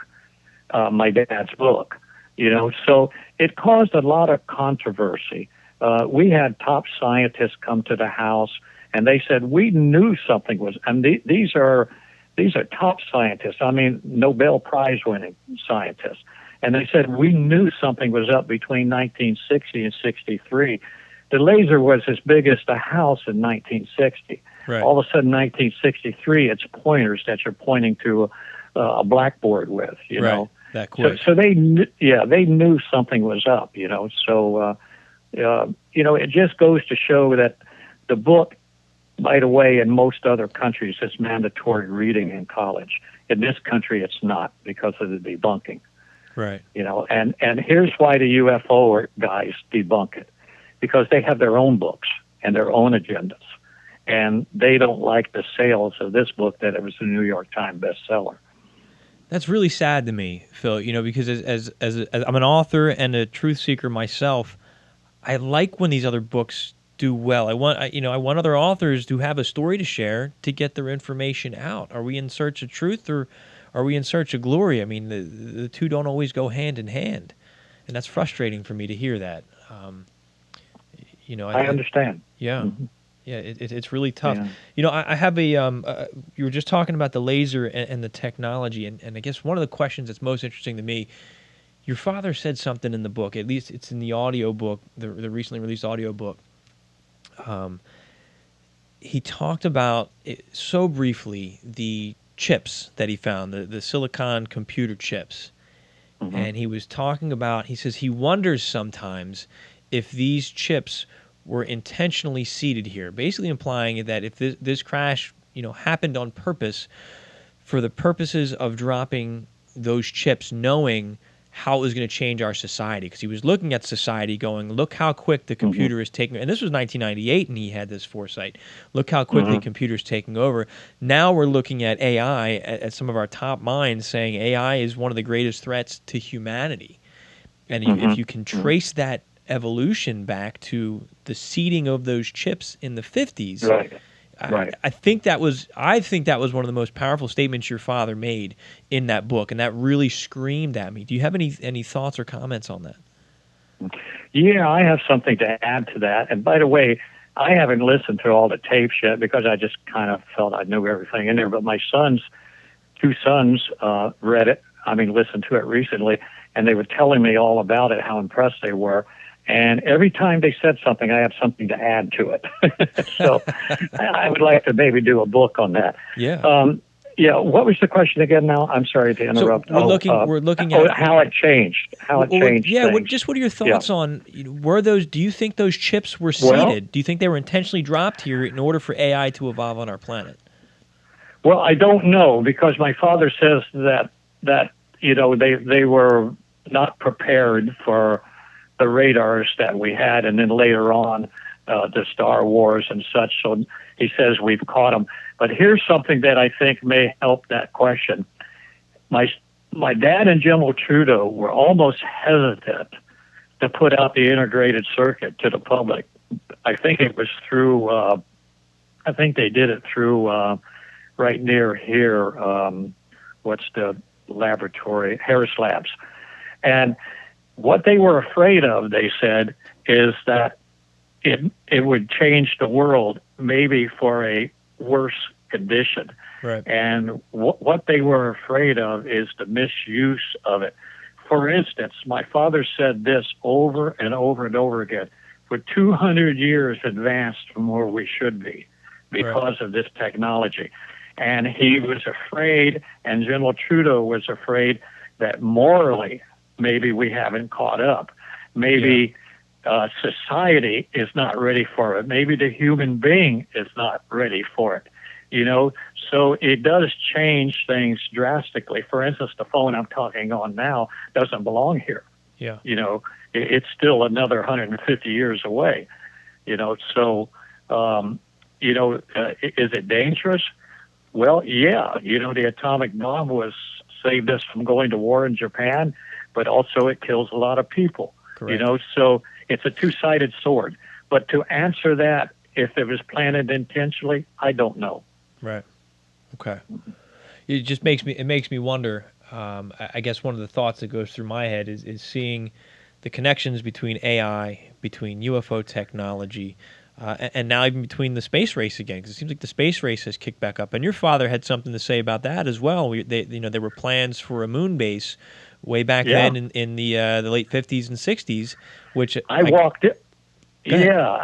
my dad's book. You know, so it caused a lot of controversy. We had top scientists come to the house, and they said we knew something was. And these are top scientists. I mean, Nobel Prize winning scientists. And they said we knew something was up between 1960 and 63. The laser was as big as the house in 1960. Right. All of a sudden, 1963, it's pointers that you're pointing to a blackboard with. You know. That quick. So they knew something was up, you know. So, you know, it just goes to show that the book, by the way, in most other countries, is mandatory reading in college. In this country, it's not because of the debunking. Right. You know, and here's why the UFO guys debunk it, because they have their own books and their own agendas, and they don't like the sales of this book that it was the New York Times bestseller. That's really sad to me, Phil, you know, because as I'm an author and a truth seeker myself, I like when these other books do well. I want other authors to have a story to share to get their information out. Are we in search of truth, or are we in search of glory? I mean, the two don't always go hand in hand, and that's frustrating for me to hear that. You know, I understand. Yeah. Mm-hmm. Yeah, it's really tough. Yeah. You know, I have a, you were just talking about the laser and the technology, and I guess one of the questions that's most interesting to me, your father said something in the book, at least it's in the audio book, the recently released audio book. He talked about, so briefly, the chips that he found, the silicon computer chips. Mm-hmm. And he was talking about, he says he wonders sometimes if these chips were intentionally seeded here, basically implying that if this crash, you know, happened on purpose for the purposes of dropping those chips, knowing how it was going to change our society. Because he was looking at society going, look how quick the computer is taking, and this was 1998 and he had this foresight. Look how quickly the computer's taking over. Now we're looking at AI, at some of our top minds saying AI is one of the greatest threats to humanity. And if you can trace that evolution back to the seeding of those chips in the 50s. Right. I think that was one of the most powerful statements your father made in that book, and that really screamed at me. Do you have any thoughts or comments on that? Yeah, I have something to add to that. And by the way, I haven't listened to all the tapes yet because I just kind of felt I knew everything in there. But my two sons read it. I mean, listened to it recently, and they were telling me all about it, how impressed they were. And every time they said something, I have something to add to it. So I would like to maybe do a book on that. Yeah. Yeah. What was the question again now? I'm sorry to interrupt. So we're looking at how it changed. Yeah. Things. Just what are your thoughts on, were those, do you think those chips were seeded? Do you think they were intentionally dropped here in order for AI to evolve on our planet? Well, I don't know, because my father says that you know, they were not prepared for the radars that we had, and then later on the Star Wars and such. So he says we've caught them. But here's something that I think may help that question. My dad and General Trudeau were almost hesitant to put out the integrated circuit to the public. I think it was through, I think they did it through right near here, what's the laboratory? Harris Labs. And what they were afraid of, they said, is that it would change the world maybe for a worse condition. Right. And what they were afraid of is the misuse of it. For instance, my father said this over and over and over again: we're 200 years advanced from where we should be because of this technology. And he was afraid, and General Trudeau was afraid, that morally maybe we haven't caught up. Maybe society is not ready for it. Maybe the human being is not ready for it. You know, so it does change things drastically. For instance, the phone I'm talking on now doesn't belong here. Yeah. You know, it's still another 150 years away. You know, so, you know, is it dangerous? Well, yeah. You know, the atomic bomb saved us from going to war in Japan, but also it kills a lot of people. Correct. You know, so it's a two-sided sword. But to answer that, if it was planted intentionally, I don't know. Right. Okay. It just makes me wonder. I guess one of the thoughts that goes through my head is seeing the connections between AI, between UFO technology, and now even between the space race again, because it seems like the space race has kicked back up. And your father had something to say about that as well. There were plans for a moon base way back then in the late 50s and 60s, which I walked it. Yeah,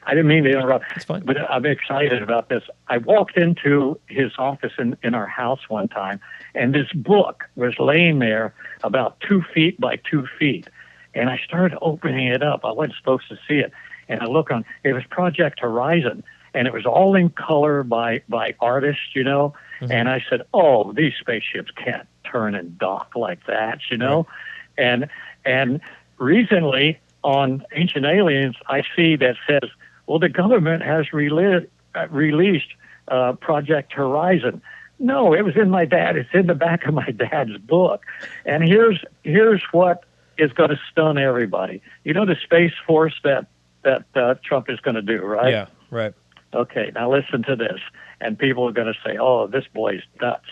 I didn't mean to interrupt. It's fine. But I'm excited about this. I walked into his office in our house one time, and this book was laying there about 2 feet by 2 feet. And I started opening it up. I wasn't supposed to see it. And I look on, it was Project Horizon, and it was all in color by artists, you know. Mm-hmm. And I said, oh, these spaceships can't turn and dock like that, you know. Right. And recently on Ancient Aliens, I see that says, well, the government has released Project Horizon. No, it was in my dad. It's in the back of my dad's book. And here's what is going to stun everybody. You know the Space Force that Trump is going to do, right? Yeah, right. Okay, now listen to this. And people are going to say, oh, this boy's nuts.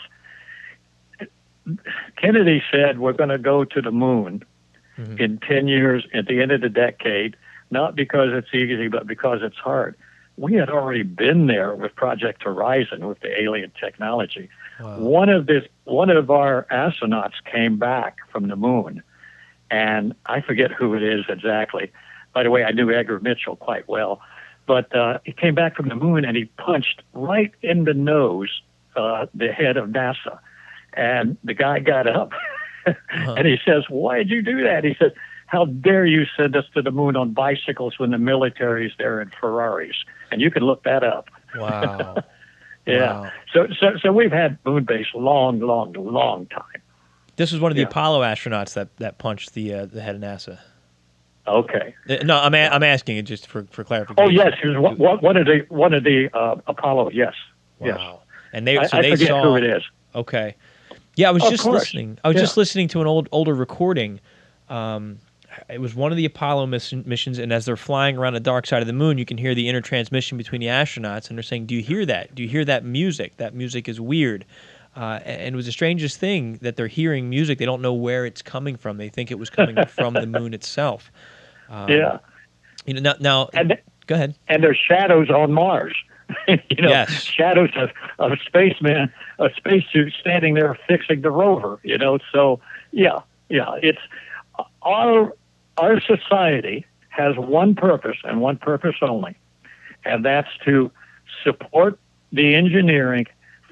Kennedy said we're going to go to the moon in 10 years at the end of the decade, not because it's easy, but because it's hard. We had already been there with Project Horizon, with the alien technology. Wow. One of our astronauts came back from the moon, and I forget who it is exactly. By the way, I knew Edgar Mitchell quite well. But he came back from the moon, and he punched right in the nose the head of NASA. And the guy got up, and he says, why did you do that? He said, how dare you send us to the moon on bicycles when the military's there in Ferraris? And you can look that up. Wow. Yeah. Wow. So we've had moon base long time. This was one of the Apollo astronauts that punched the head of NASA. Okay. No, I'm asking it just for clarification. Oh yes, he was one of the Apollo. Yes. Wow. Yes. And they I forget saw who it is. Okay. Yeah, I was just listening. Just listening to an older recording. It was one of the Apollo missions, and as they're flying around the dark side of the moon, you can hear the intertransmission between the astronauts, and they're saying, do you hear that? Do you hear that music? That music is weird. And it was the strangest thing that they're hearing music. They don't know where it's coming from. They think it was coming from the moon itself. Yeah. You know, now go ahead. And there's shadows on Mars. Shadows of spacemen, a spacesuit standing there fixing the rover. You know, so it's our society has one purpose and one purpose only, and that's to support the engineering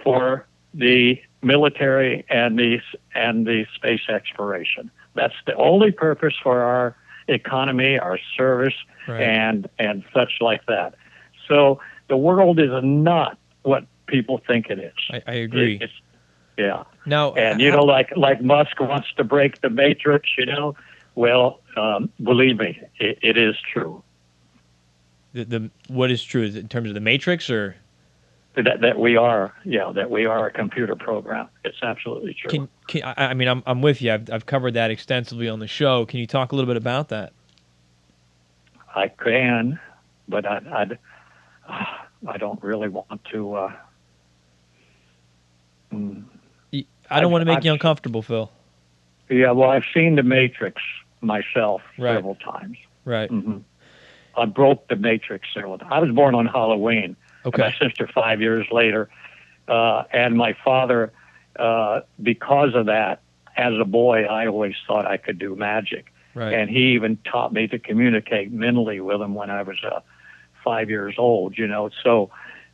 for the military and the space exploration. That's the only purpose for our economy, our service, and such like that. So the world is not what people think it is. I agree. Yeah. Now, and like Musk wants to break the matrix, you know. Well, believe me, it is true. What is true? Is it in terms of the Matrix, or That we are, that we are a computer program. It's absolutely true. I mean, I'm with you. I've covered that extensively on the show. Can you talk a little bit about that? I can, but I don't really want to. I don't want to make you uncomfortable, Phil. Yeah, well, I've seen The Matrix myself Right. several times. Right. Mm-hmm. I broke The Matrix several times. I was born on Halloween. Okay. And my sister 5 years later. And my father, because of that, as a boy, I always thought I could do magic. Right. And he even taught me to communicate mentally with him when I was 5 years old, So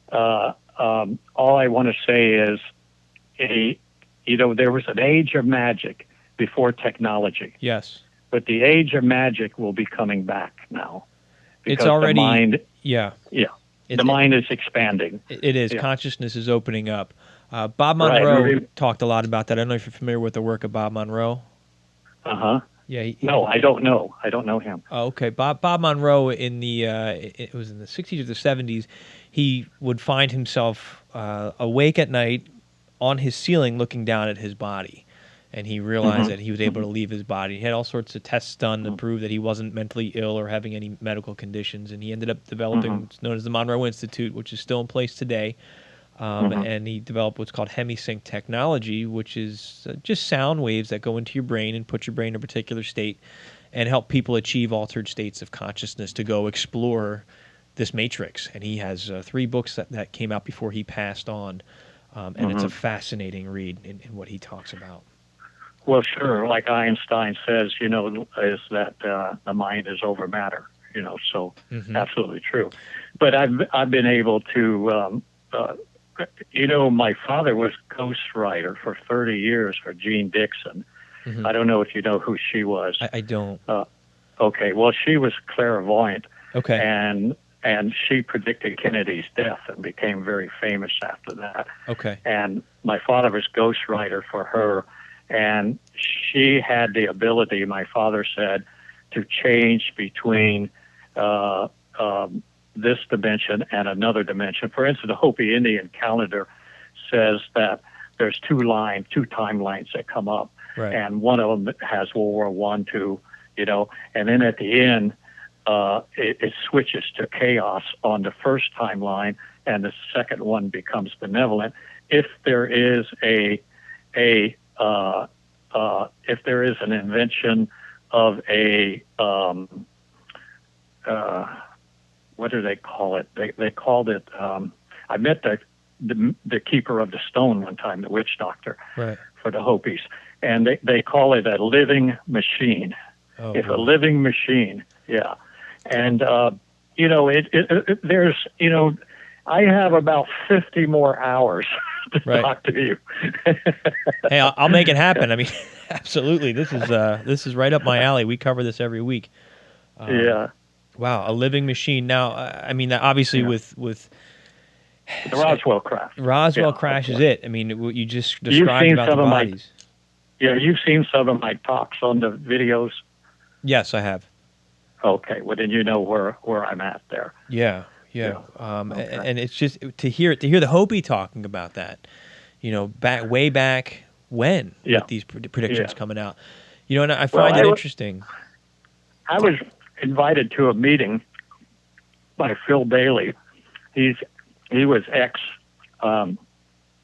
all I want to say is, there was an age of magic before technology. Yes. But the age of magic will be coming back now. It's already, the mind, yeah. The mind is expanding. It is. Yeah. Consciousness is opening up. Bob Monroe Right. talked a lot about that. I don't know if you're familiar with the work of Bob Monroe. Uh-huh. Yeah. No, I don't know. I don't know him. Oh, okay. Bob Monroe in the it was in the 60s or the 70s, he would find himself awake at night on his ceiling looking down at his body. And he realized that he was able to leave his body. He had all sorts of tests done to prove that he wasn't mentally ill or having any medical conditions. And he ended up developing what's known as the Monroe Institute, which is still in place today. And he developed what's called hemisync technology, which is just sound waves that go into your brain and put your brain in a particular state and help people achieve altered states of consciousness to go explore this matrix. And he has 3 books that came out before he passed on. And it's a fascinating read in what he talks about. Well, sure. Like Einstein says, is that the mind is over matter. So absolutely true. But I've been able to, my father was ghostwriter for 30 years for Jean Dixon. I don't know if you know who she was. I don't. Okay. Well, she was clairvoyant. Okay. And she predicted Kennedy's death and became very famous after that. Okay. And my father was ghostwriter for her. And she had the ability, my father said, to change between this dimension and another dimension. For instance, the Hopi Indian calendar says that there's two timelines that come up. Right. And one of them has World War I, II, and then at the end, it switches to chaos on the first timeline, and the second one becomes benevolent. If there is if there is an invention of what do they call it? They called it. I met the keeper of the stone one time, the witch doctor, right, for the Hopis, and they call it a living machine. Oh, it's wow. a living machine, yeah. And there's I have about 50 more hours to talk to you. Hey, I'll make it happen. I mean, absolutely. This is right up my alley. We cover this every week. Yeah. Wow, a living machine. Now, I mean, obviously with the Roswell crash. Roswell crash is it. I mean, what you just described about the bodies. You've seen some of my talks on the videos. Yes, I have. Okay, well then you know where I'm at there. Yeah. Okay. And it's just to hear the Hopi talking about that, way back when with these predictions coming out, and I find it interesting. I was invited to a meeting by Phil Bailey. He was ex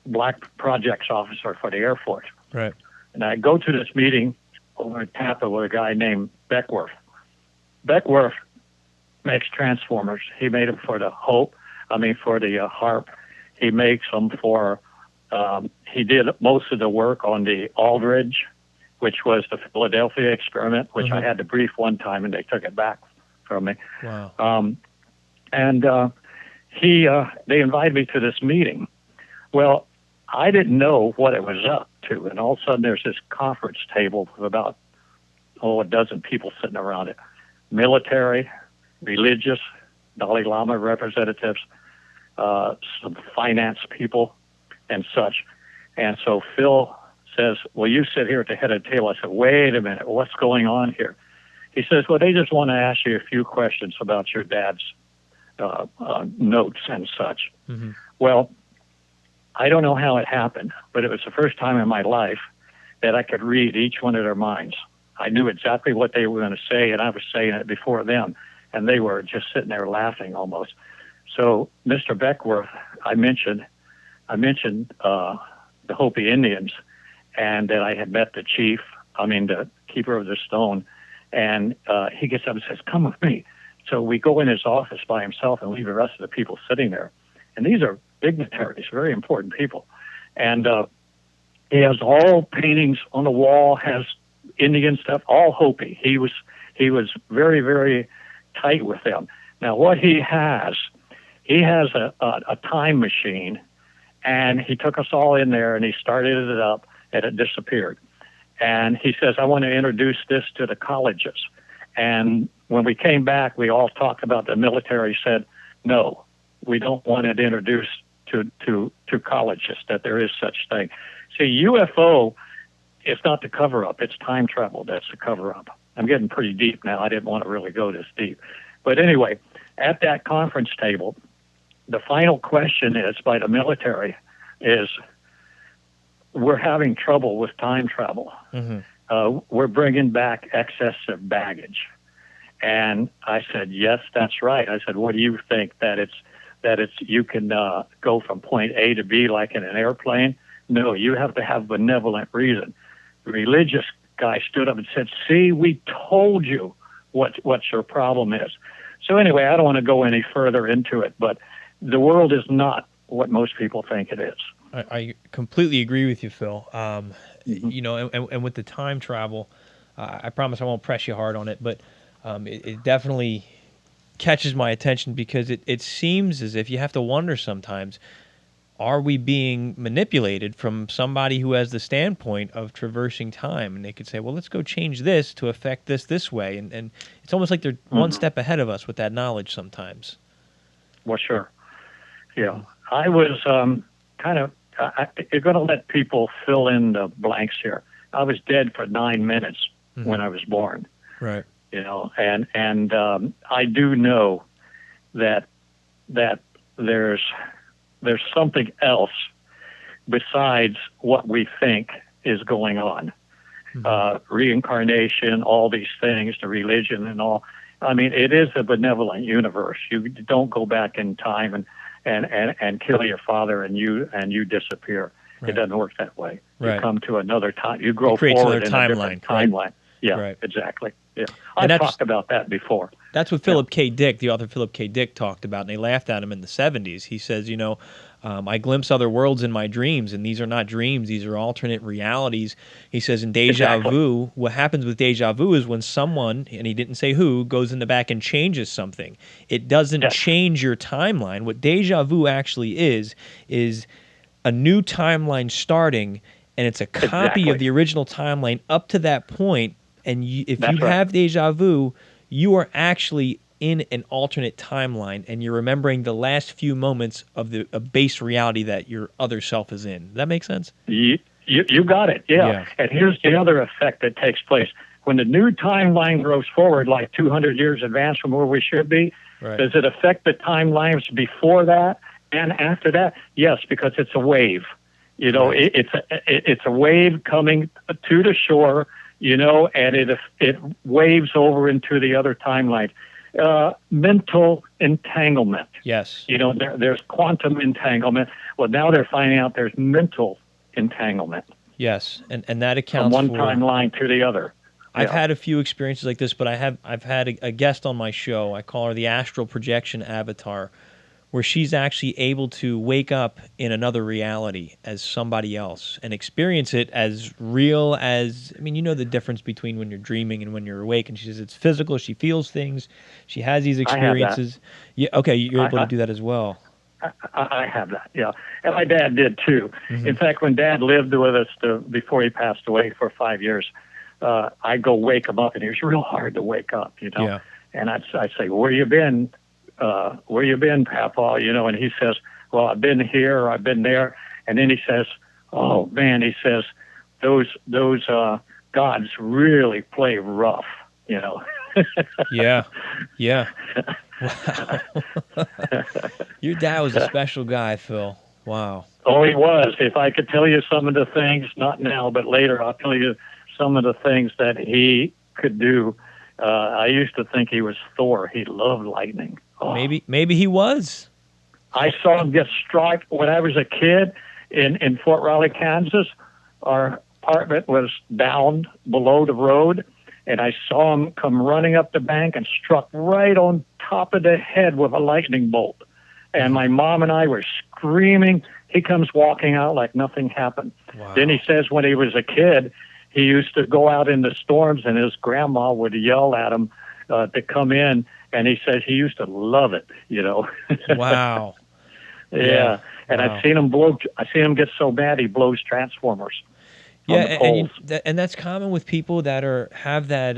Black Projects officer for the Air Force. Right. And I go to this meeting over in Tampa with a guy named Beckworth. Beckworth makes transformers. He made them for the HARP. He makes them for, he did most of the work on the Aldridge, which was the Philadelphia experiment, which I had to brief one time and they took it back from me. Wow. They invited me to this meeting. Well, I didn't know what it was up to. And all of a sudden there's this conference table with about, a dozen people sitting around it. Military, religious, Dalai Lama representatives, some finance people, and such. And so Phil says, well, you sit here at the head of the table. I said, wait a minute, what's going on here? He says, well, they just want to ask you a few questions about your dad's notes and such. Mm-hmm. Well, I don't know how it happened, but it was the first time in my life that I could read each one of their minds. I knew exactly what they were going to say, and I was saying it before them, and they were just sitting there laughing almost. So, Mr. Beckworth, I mentioned the Hopi Indians, and that I had met the the keeper of the stone, and he gets up and says, "Come with me." So we go in his office by himself and leave the rest of the people sitting there. And these are dignitaries, very important people. And he has all paintings on the wall, has Indian stuff, all Hopi. He was very, very tight with them. Now, what he has a time machine, and he took us all in there, and he started it up, and it disappeared. And he says, I want to introduce this to the colleges. And when we came back, we all talked about the military said, no, we don't want it introduced to colleges, that there is such thing. See, UFO is not the cover-up. It's time travel. That's the cover-up. I'm getting pretty deep now. I didn't want to really go this deep. But anyway, at that conference table, the final question is by the military is, we're having trouble with time travel. Mm-hmm. We're bringing back excessive baggage. And I said, yes, that's right. I said, what do you think, that it's you can go from point A to B like in an airplane? No, you have to have benevolent reason. The religious guy stood up and said, see, we told you what your problem is. So anyway, I don't want to go any further into it, but the world is not what most people think it is. I completely agree with you, Phil. Mm-hmm. You know, and with the time travel, I promise I won't press you hard on it, but it definitely catches my attention because it seems as if you have to wonder sometimes, are we being manipulated from somebody who has the standpoint of traversing time? And they could say, well, let's go change this to affect this way. And it's almost like they're one step ahead of us with that knowledge sometimes. Well, sure. Yeah. I was you're going to let people fill in the blanks here. I was dead for 9 minutes when I was born. Right. You know, and I do know that there's something else besides what we think is going on. Reincarnation, all these things, the religion and all. I mean, it is a benevolent universe. You don't go back in time and kill your father and you disappear. Right. It doesn't work that way. Right. You come to another time. You grow forward in a different timeline. Right. Yeah, right. Exactly. Yeah, I've talked about that before. That's what Philip K. Dick, the author Philip K. Dick, talked about, and they laughed at him in the 70s. He says, you know, I glimpse other worlds in my dreams, and these are not dreams. These are alternate realities. He says in deja vu, what happens with deja vu is when someone, and he didn't say who, goes in the back and changes something. It doesn't change your timeline. What deja vu actually is a new timeline starting, and it's a copy of the original timeline up to that point. And if you have deja vu, you are actually in an alternate timeline, and you're remembering the last few moments of the base reality that your other self is in. Does that make sense? You got it, yeah. And here's the other effect that takes place. When the new timeline grows forward, like 200 years advanced from where we should be, does it affect the timelines before that and after that? Yes, because it's a wave. You know, it's a wave coming to the shore, you know, and it waves over into the other timeline. Mental entanglement. Yes. You know, there's quantum entanglement. Well, now they're finding out there's mental entanglement. Yes, and that accounts from for one timeline to the other. I've had a few experiences like this, but I've had a guest on my show. I call her the astral projection avatar, where she's actually able to wake up in another reality as somebody else and experience it as real as, I mean, you know the difference between when you're dreaming and when you're awake. And she says it's physical. She feels things. She has these experiences. Yeah. Okay. You're able to do that as well. I have that. Yeah. And my dad did too. Mm-hmm. In fact, when Dad lived with us before he passed away for 5 years, I'd go wake him up, and it was real hard to wake up, you know? Yeah. And I'd say, where you been, Papa? You know, and he says, well, I've been here, or I've been there. And then he says, oh man, he says, those gods really play rough, you know. Yeah. Wow. Your dad was a special guy, Phil. Wow. Oh, he was. If I could tell you some of the things, not now, but later, I'll tell you some of the things that he could do. I used to think he was Thor. He loved lightning. Oh. Maybe he was. I saw him get struck when I was a kid in Fort Riley, Kansas. Our apartment was down below the road, and I saw him come running up the bank and struck right on top of the head with a lightning bolt. And my mom and I were screaming. He comes walking out like nothing happened. Wow. Then he says when he was a kid, he used to go out in the storms, and his grandma would yell at him to come in. And he says he used to love it, you know. Wow. Yeah. And wow. I've seen him get so bad he blows transformers. Yeah, and that's common with people that have that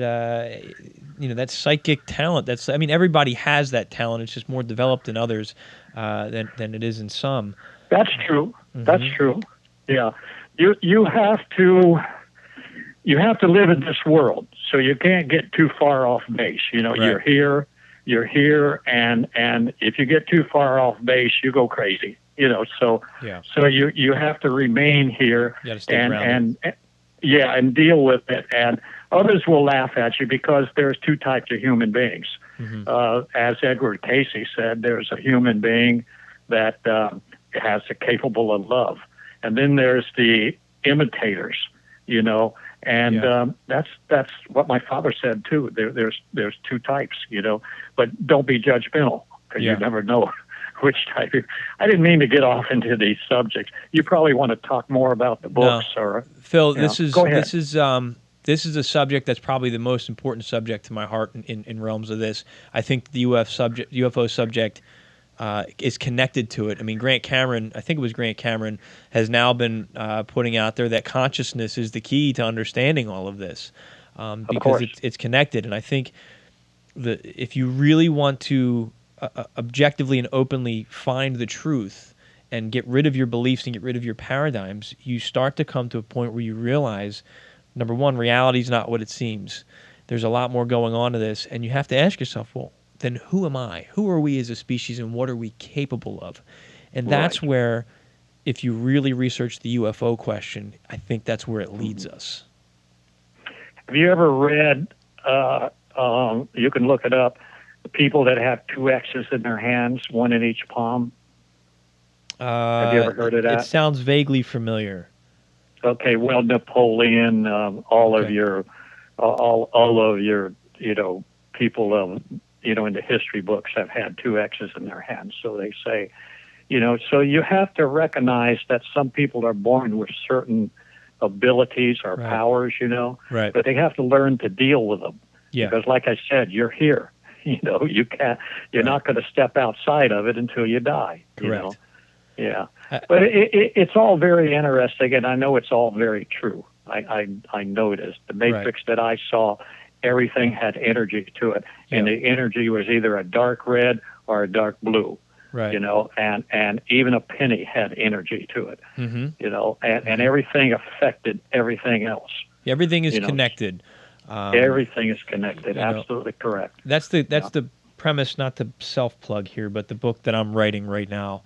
that psychic talent. Everybody has that talent. It's just more developed in others than it is in some. That's true. Mm-hmm. That's true. Yeah. You have to live in this world, so you can't get too far off base. You know, right. You're here, and if you get too far off base, you go crazy. You know, so you have to remain here and deal with it. And others will laugh at you because there's two types of human beings. Mm-hmm. As Edward Casey said, there's a human being that is capable of love, and then there's the imitators. You know. And that's what my father said too. There's two types, you know, but don't be judgmental because you never know which type. I didn't mean to get off into these subjects. You probably want to talk more about the books, or Phil. This is a subject that's probably the most important subject to my heart in realms of this. I think the UFO subject is connected to it. I mean, Grant Cameron, I think it was Grant Cameron, has now been putting out there that consciousness is the key to understanding all of this because it's connected. And I think if you really want to objectively and openly find the truth and get rid of your beliefs and get rid of your paradigms, you start to come to a point where you realize, number one, reality is not what it seems. There's a lot more going on to this, and you have to ask yourself, well, then who am I? Who are we as a species, and what are we capable of? And that's where, if you really research the UFO question, I think that's where it leads us. Have you ever read, you can look it up, the people that have two X's in their hands, one in each palm? Have you ever heard of that? It sounds vaguely familiar. Okay, well, Napoleon, all of your, people, in the history books have had two X's in their hands. So they say, so you have to recognize that some people are born with certain abilities or powers, but they have to learn to deal with them. Yeah. Because like I said, you're here, you're not going to step outside of it until you die. Correct. Yeah. But it's all very interesting, and I know it's all very true. I noticed the Matrix that I saw, everything had energy to it, and the energy was either a dark red or a dark blue, and even a penny had energy to it, and everything affected everything else. Everything is connected. Everything is connected. Absolutely correct. That's the premise, not to self-plug here, but the book that I'm writing right now.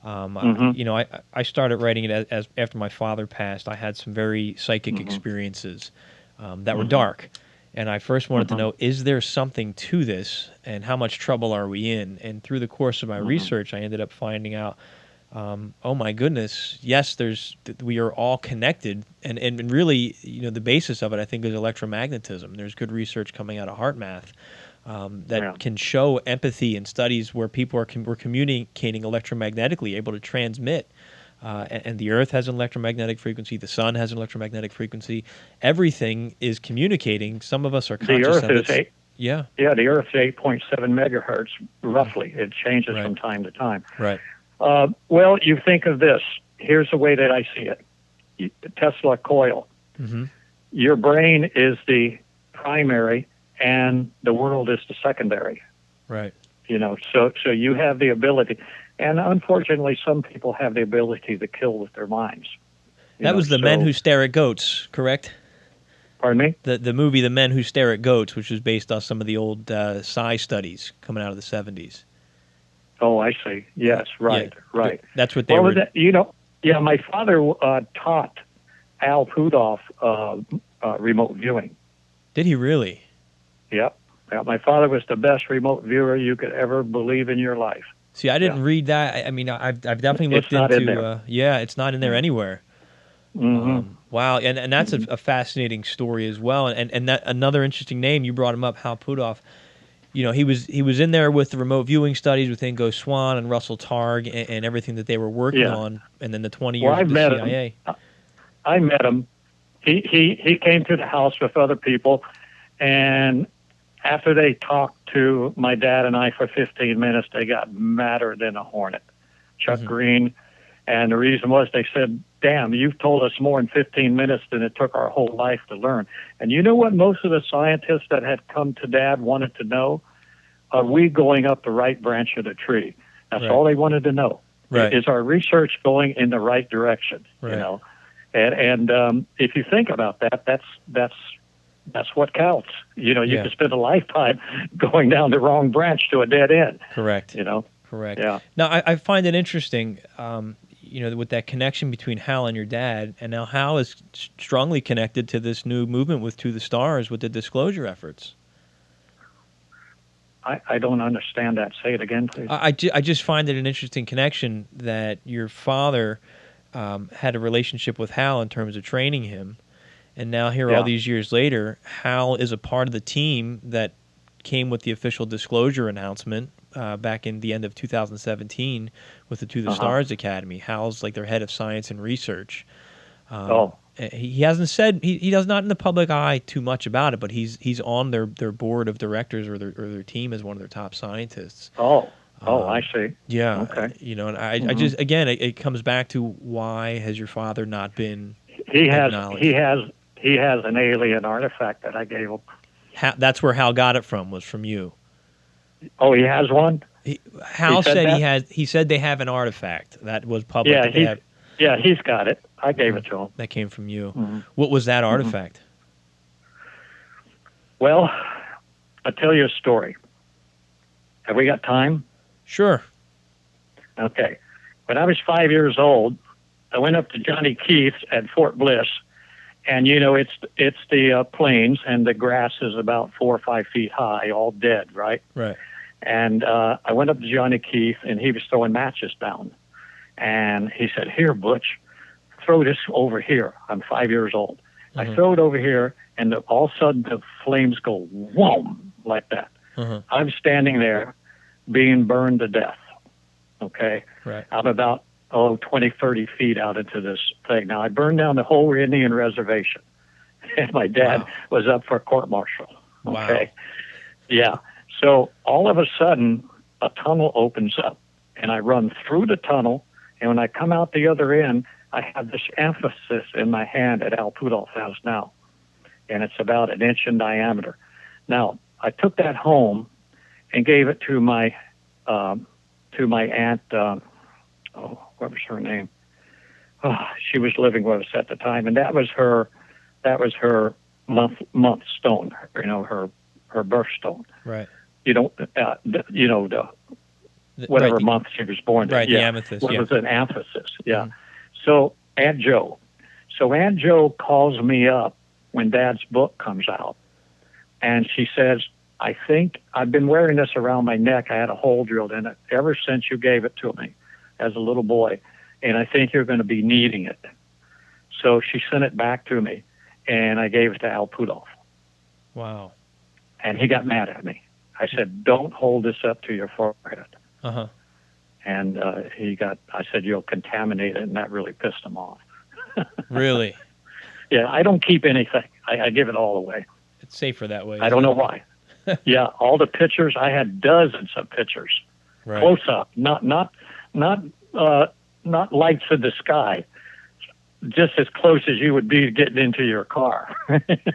I started writing it as after my father passed. I had some very psychic experiences that were dark. And I first wanted to know, is there something to this, and how much trouble are we in? And through the course of my research, I ended up finding out, oh my goodness, yes, we are all connected. And really, the basis of it, I think, is electromagnetism. There's good research coming out of HeartMath that can show empathy in studies where people were communicating electromagnetically, able to transmit. And the Earth has an electromagnetic frequency. The Sun has an electromagnetic frequency. Everything is communicating. Some of us are conscious of it. The Earth's 8.7 megahertz, roughly. It changes from time to time. Right. Well, you think of this. Here's the way that I see it. Tesla coil. Your brain is the primary, and the world is the secondary. Right. So you have the ability. And unfortunately, some people have the ability to kill with their minds. That was The Men Who Stare at Goats, correct? Pardon me? The movie The Men Who Stare at Goats, which was based on some of the old psi studies coming out of the 70s. Oh, I see. Yes, right, Yeah, right. That's what they were. My father taught Al Pudoff remote viewing. Did he really? Yep. Yeah, my father was the best remote viewer you could ever believe in your life. See, I didn't read that. I mean, I've definitely looked It's not into. in there. Yeah, it's not in there anywhere. Mm-hmm. Wow, and that's a fascinating story as well. And that another interesting name, you brought him up, Hal Pudoff. You know, he was in there with the remote viewing studies with Ingo Swann and Russell Targ and everything that they were working on, and then the 20 years of the CIA. I met him. He came to the house with other people, and after they talked to my dad and I for 15 minutes, they got madder than a hornet. Chuck Green, and the reason was they said, "Damn, you've told us more in 15 minutes than it took our whole life to learn." And you know what most of the scientists that had come to Dad wanted to know? Are we going up the right branch of the tree? That's all they wanted to know. Right. Is our research going in the right direction? Right. You know, and if you think about that, that's what counts. You know, you can spend a lifetime going down the wrong branch to a dead end. Correct. You know. Correct. Yeah. Now, I find it interesting, you know, with that connection between Hal and your dad, and now Hal is strongly connected to this new movement with To the Stars with the disclosure efforts. I don't understand that. Say it again, please. I just find it an interesting connection that your father had a relationship with Hal in terms of training him, and now here all these years later, Hal is a part of the team that came with the official disclosure announcement back in the end of 2017 with the To the Stars Academy. Hal's like their head of science and research. He hasn't said he does not in the public eye too much about it, but he's on their board of directors or their team as one of their top scientists. I see. Yeah. Okay. You know, and I just again it comes back to why has your father not been he has acknowledged? he has an alien artifact that I gave him. That's where Hal got it from, was from you. Oh, he has one? Hal said he said they have an artifact that was public. Yeah, he's got it. I gave it to him. That came from you. What was that artifact? Well, I'll tell you a story. Have we got time? Sure. Okay. When I was 5 years old, I went up to Johnny Keith's at Fort Bliss, and you know it's the plains, and the grass is about 4 or 5 feet high, all dead, right? Right. And I went up to Johnny Keith, and he was throwing matches down. And he said, "Here, Butch, throw this over here." I'm 5 years old. I throw it over here, and all of a sudden the flames go whoom, like that. I'm standing there being burned to death. Okay? Right. I'm about 20, 30 feet out into this thing. Now, I burned down the whole Indian reservation, and my dad was up for court-martial. Okay? Wow. Yeah. So all of a sudden, a tunnel opens up, and I run through the tunnel, and when I come out the other end, I have this emphasis in my hand that Al Pudoff has now, and it's about 1 inch in diameter. Now, I took that home and gave it to my aunt. What was her name? She was living with us at the time, and that was her month stone. You know, her birthstone. Right. Whatever month she was born. Right. The amethyst. It was an amethyst. Yeah. So Aunt Jo calls me up when Dad's book comes out, and she says, "I think I've been wearing this around my neck. I had a hole drilled in it ever since you gave it to me as a little boy, and I think you're going to be needing it." So she sent it back to me, and I gave it to Al Pudoff. Wow. And he got mad at me. I said, "Don't hold this up to your forehead." And I said, "You'll contaminate it," and that really pissed him off. Really? Yeah, I don't keep anything. I give it all away. It's safer that way. I don't know why. Yeah, all the pictures. I had dozens of pictures, close up, not lights in the sky, just as close as you would be getting into your car.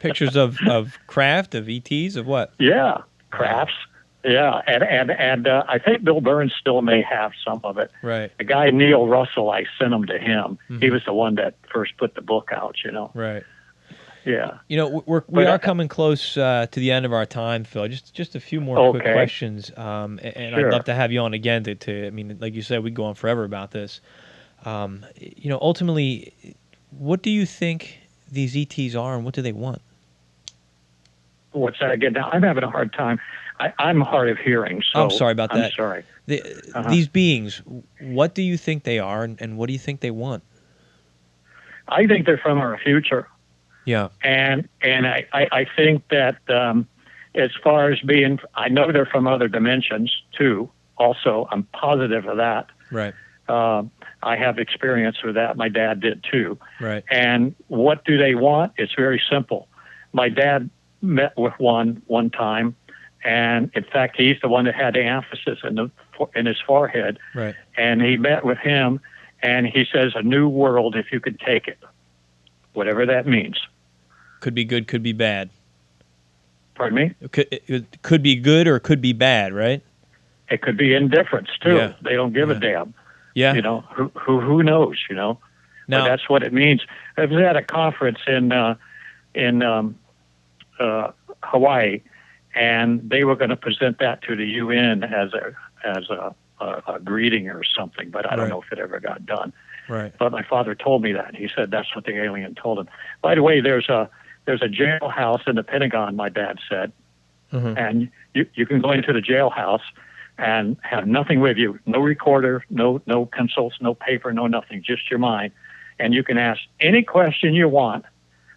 Pictures of craft, of ETs, of what? Yeah, crafts. Yeah, and I think Bill Burns still may have some of it. Right. The guy Neil Russell, I sent him to him. He Mhm. was the one that first put the book out. Right. Yeah. You know, we are coming close to the end of our time, Phil. Just a few more quick Okay. questions, and I'd Sure. love to have you on again I mean, like you said, we go on forever about this. Ultimately, what do you think these ETs are, and what do they want? What's that again? Now I'm having a hard time. I'm hard of hearing, so I'm sorry about that. I'm sorry. These beings, what do you think they are, and what do you think they want? I think they're from our future. Yeah. And I think that as far as being, I know they're from other dimensions too. Also, I'm positive of that. Right. I have experience with that. My dad did too. Right. And what do they want? It's very simple. My dad met with one time, and in fact, he's the one that had the emphasis in his forehead. Right. And he met with him, and he says, "A new world if you could take it," whatever that means. Could be good, could be bad. Pardon me? It could be good or it could be bad, right? It could be indifference too. Yeah. They don't give a damn. Yeah. Who knows? Now, but that's what it means. I was at a conference in Hawaii, and they were going to present that to the UN as a greeting or something. But I don't know if it ever got done. Right. But my father told me that. He said that's what the alien told him. By the way, there's a jailhouse in the Pentagon, my dad said, and you can go into the jailhouse and have nothing with you, no recorder, no pencils, no paper, no nothing, just your mind, and you can ask any question you want,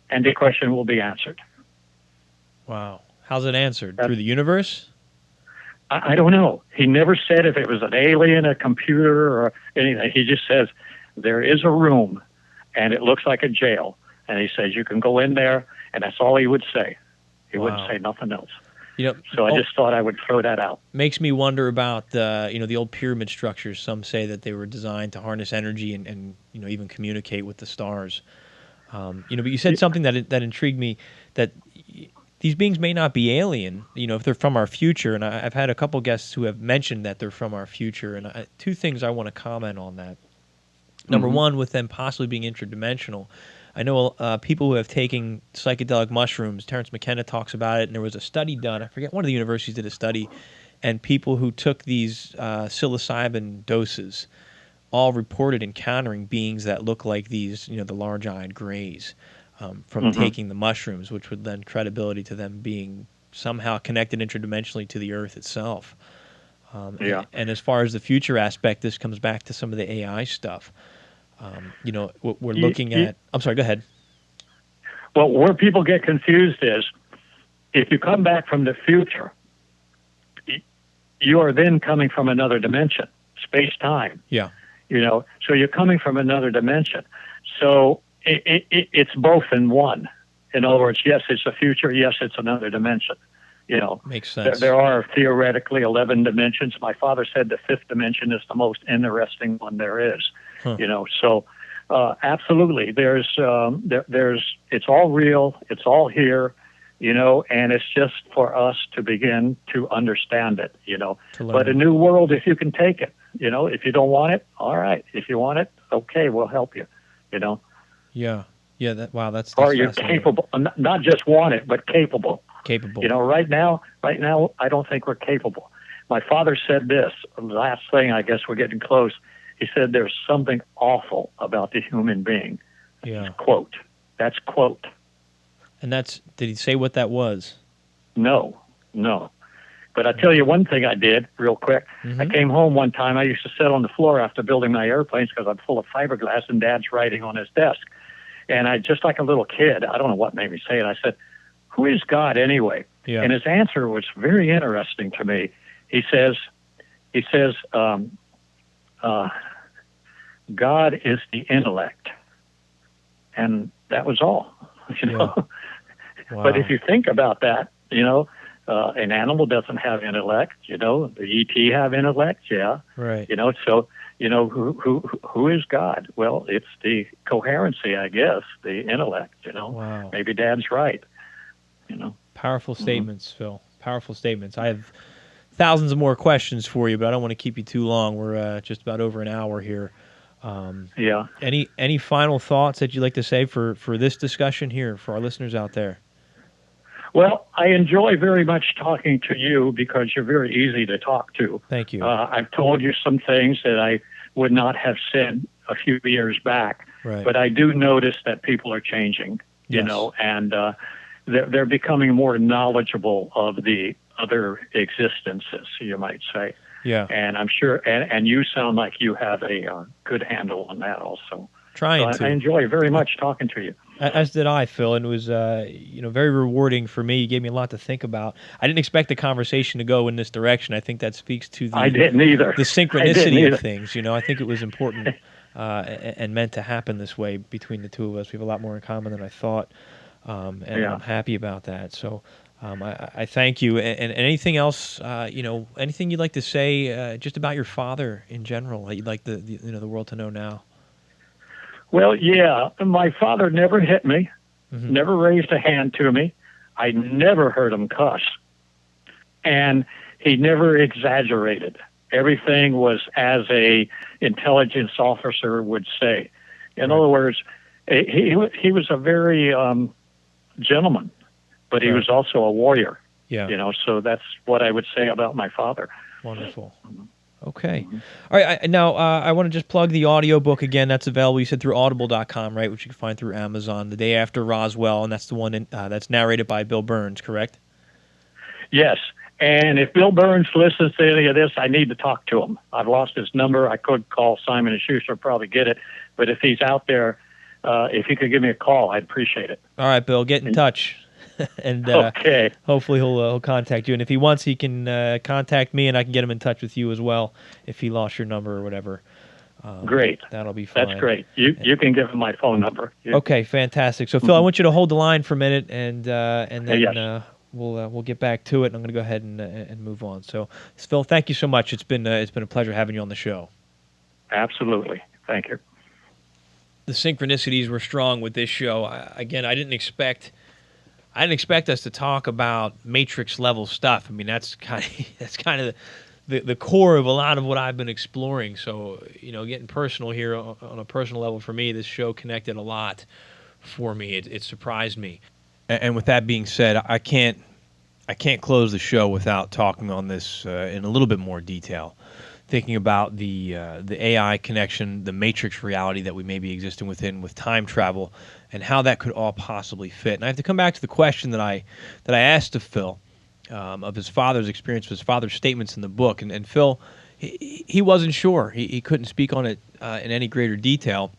and the question will be answered. Wow. How's it answered? Through the universe? I don't know. He never said if it was an alien, a computer, or anything. He just says, there is a room, and it looks like a jail. And he says, you can go in there, and that's all he would say. He wouldn't say nothing else. So I just thought I would throw that out. Makes me wonder about the old pyramid structures. Some say that they were designed to harness energy and even communicate with the stars. But you said something that intrigued me, that these beings may not be alien, if they're from our future. And I've had a couple guests who have mentioned that they're from our future. And two things I want to comment on that. Number one, with them possibly being interdimensional, I know people who have taken psychedelic mushrooms. Terrence McKenna talks about it, and there was a study done. I forget, one of the universities did a study, and people who took these psilocybin doses all reported encountering beings that look like these, the large-eyed grays from taking the mushrooms, which would lend credibility to them being somehow connected interdimensionally to the Earth itself. And as far as the future aspect, this comes back to some of the AI stuff. What we're looking at. I'm sorry, go ahead. Well, where people get confused is if you come back from the future, you are then coming from another dimension, space-time. Yeah. So you're coming from another dimension. So it's both in one. In other words, yes, it's the future. Yes, it's another dimension. Makes sense. There are theoretically 11 dimensions. My father said the fifth dimension is the most interesting one there is. So absolutely, there's it's all real, it's all here, and it's just for us to begin to understand it, But a new world, if you can take it, if you don't want it, all right. If you want it, okay, we'll help you, Yeah. Wow, that's or you're capable, not just want it, but capable. Capable. Right now, I don't think we're capable. My father said this, last thing, I guess we're getting close. He said there's something awful about the human being. Yeah. Quote. That's quote. And did he say what that was? No. But I tell you one thing I did real quick. I came home one time. I used to sit on the floor after building my airplanes because I'm full of fiberglass, and Dad's writing on his desk. And I, just like a little kid, I don't know what made me say it. I said, who is God anyway? Yeah. And his answer was very interesting to me. He says, God is the intellect. And that was all, Wow. But if you think about that, an animal doesn't have intellect, the ET have intellect. Yeah. Right. So, who is God? Well, it's the coherency, I guess, the intellect, Wow. Maybe Dad's right, Powerful statements, Phil. Powerful statements. I have thousands of more questions for you, but I don't want to keep you too long. We're just about over an hour here. Yeah. Any final thoughts that you'd like to say for this discussion here for our listeners out there? Well, I enjoy very much talking to you because you're very easy to talk to. Thank you. I've told you some things that I would not have said a few years back, Right. but I do notice that people are changing, you Yes. know, and they're becoming more knowledgeable of the other existences, you might say. Yeah. And I'm sure, and you sound like you have a good handle on that also. Trying So to. I enjoy very much talking to you. As did I, Phil, and it was very rewarding for me. You gave me a lot to think about. I didn't expect the conversation to go in this direction. I think that speaks to I didn't either. the I didn't synchronicity either. of things. I think it was important and meant to happen this way between the two of us. We have a lot more in common than I thought, and Yeah. I'm happy about that. So I thank you. And anything else, anything you'd like to say just about your father in general that you'd like the world to know now? Well, yeah, my father never hit me, Mhm. never raised a hand to me. I never heard him cuss. And he never exaggerated. Everything was as a intelligence officer would say. In Right. other words, he was a very gentleman, but he Right. was also a warrior. Yeah. So that's what I would say about my father. Wonderful. Okay. All right. Now, I want to just plug the audiobook again. That's available, you said, through audible.com, right, which you can find through Amazon, The Day After Roswell, and that's the one that's narrated by Bill Burns, correct? Yes. And if Bill Burns listens to any of this, I need to talk to him. I've lost his number. I could call Simon & Schuster, probably get it. But if he's out there, if he could give me a call, I'd appreciate it. All right, Bill, get in touch. And Okay. hopefully he'll contact you. And if he wants, he can contact me, and I can get him in touch with you as well if he lost your number or whatever. Great. That'll be fine. That's great. You can give him my phone number. Okay, fantastic. So, Phil, I want you to hold the line for a minute, and then Yes. we'll get back to it. And I'm going to go ahead and move on. So, Phil, thank you so much. It's been a pleasure having you on the show. Absolutely. Thank you. The synchronicities were strong with this show. I didn't expect us to talk about Matrix level stuff. I mean, that's kind of the core of a lot of what I've been exploring. So, getting personal here on a personal level for me, this show connected a lot for me. It surprised me. And with that being said, I can't close the show without talking on this in a little bit more detail. Thinking about the AI connection, the Matrix reality that we may be existing within with time travel, and how that could all possibly fit. And I have to come back to the question that I asked of Phil of his father's experience, his father's statements in the book. And Phil, he wasn't sure. He couldn't speak on it in any greater detail.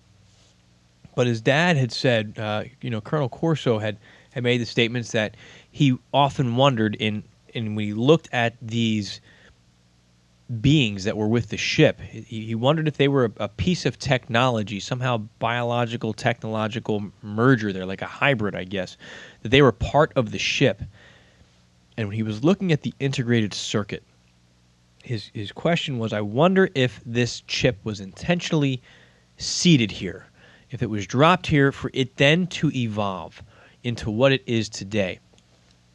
But his dad had said, Colonel Corso had made the statements that he often wondered when he looked at these beings that were with the ship. He wondered if they were a piece of technology, somehow biological, technological merger there, like a hybrid, I guess, that they were part of the ship. And when he was looking at the integrated circuit, his question was, I wonder if this chip was intentionally seeded here, if it was dropped here for it then to evolve into what it is today.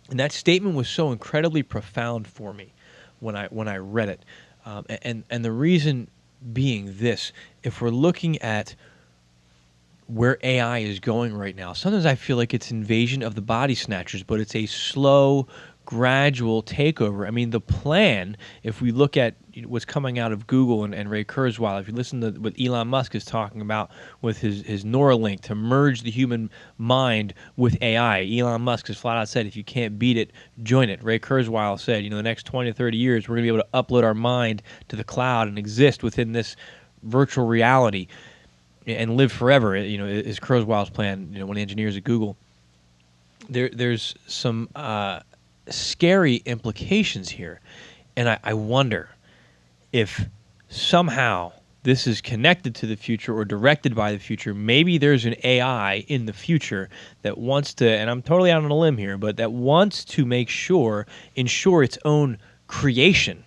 And that statement was so incredibly profound for me when I read it. And the reason being this, if we're looking at where AI is going right now, sometimes I feel like it's invasion of the body snatchers, but it's a slow, gradual takeover. I mean, the plan, if we look at what's coming out of Google and Ray Kurzweil, if you listen to what Elon Musk is talking about with his Neuralink to merge the human mind with AI. Elon Musk has flat out said, if you can't beat it, join it. Ray Kurzweil said, the next 20 to 30 years, we're going to be able to upload our mind to the cloud and exist within this virtual reality and live forever, is Kurzweil's plan, one of the engineers at Google. There's some scary implications here, and I wonder if somehow this is connected to the future or directed by the future. Maybe there's an AI in the future that wants to, and I'm totally out on a limb here, but that wants to ensure its own creation.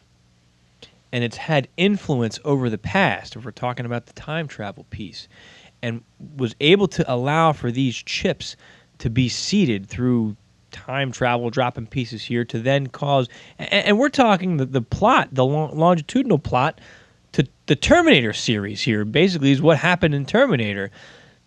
And it's had influence over the past, if we're talking about the time travel piece, and was able to allow for these chips to be seeded through time travel, dropping pieces here to then cause, and we're talking the plot, the longitudinal plot to the Terminator series here, basically is what happened in Terminator.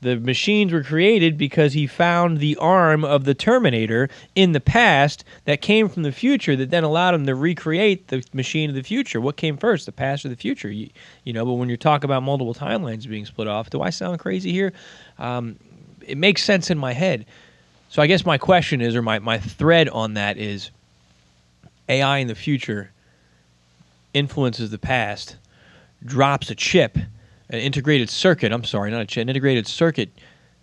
The machines were created because he found the arm of the Terminator in the past that came from the future that then allowed him to recreate the machine of the future. What came first, the past or the future? You know, but when you talk about multiple timelines being split off, do I sound crazy here? It makes sense in my head. So I guess my question is, or my thread on that is, AI in the future influences the past, drops a chip, an integrated circuit, I'm sorry, not a chip, an integrated circuit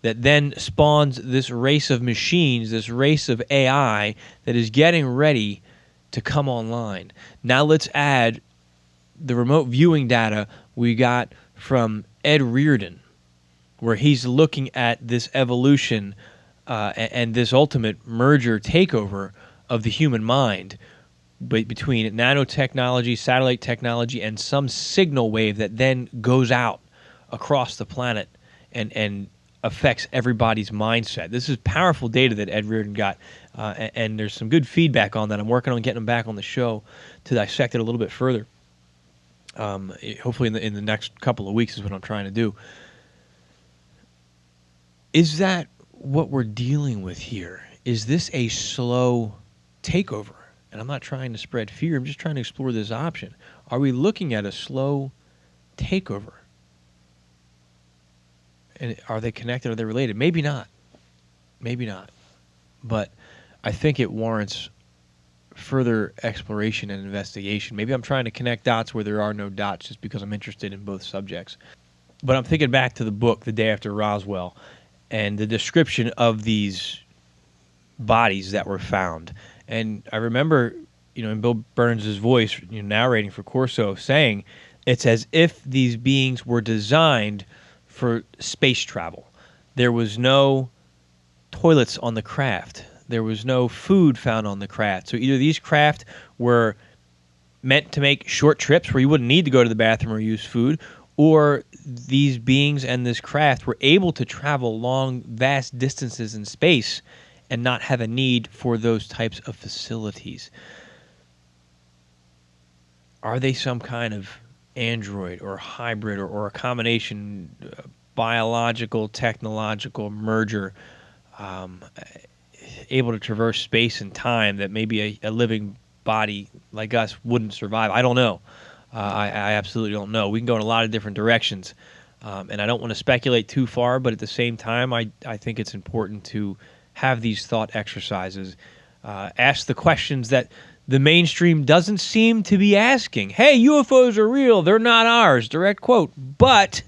that then spawns this race of machines, this race of AI that is getting ready to come online. Now let's add the remote viewing data we got from Ed Reardon, where he's looking at this evolution and this ultimate merger takeover of the human mind between nanotechnology, satellite technology, and some signal wave that then goes out across the planet and affects everybody's mindset. This is powerful data that Ed Reardon got, and there's some good feedback on that. I'm working on getting him back on the show to dissect it a little bit further. Hopefully in the next couple of weeks is what I'm trying to do. Is that what we're dealing with here? Is this a slow takeover? And I'm not trying to spread fear. I'm just trying to explore this option. Are we looking at a slow takeover? And are they connected? Are they related? Maybe not. Maybe not. But I think it warrants further exploration and investigation. Maybe I'm trying to connect dots where there are no dots just because I'm interested in both subjects. But I'm thinking back to the book, The Day After Roswell, and the description of these bodies that were found. And I remember, in Bill Burns' voice, narrating for Corso, saying it's as if these beings were designed for space travel. There was no toilets on the craft. There was no food found on the craft. So either these craft were meant to make short trips where you wouldn't need to go to the bathroom or use food, or these beings and this craft were able to travel long, vast distances in space and not have a need for those types of facilities. Are they some kind of android or hybrid or a combination, biological, technological merger, able to traverse space and time that maybe a living body like us wouldn't survive? I don't know. I absolutely don't know. We can go in a lot of different directions, and I don't want to speculate too far, but at the same time, I think it's important to have these thought exercises, ask the questions that the mainstream doesn't seem to be asking. Hey, UFOs are real. They're not ours. Direct quote. But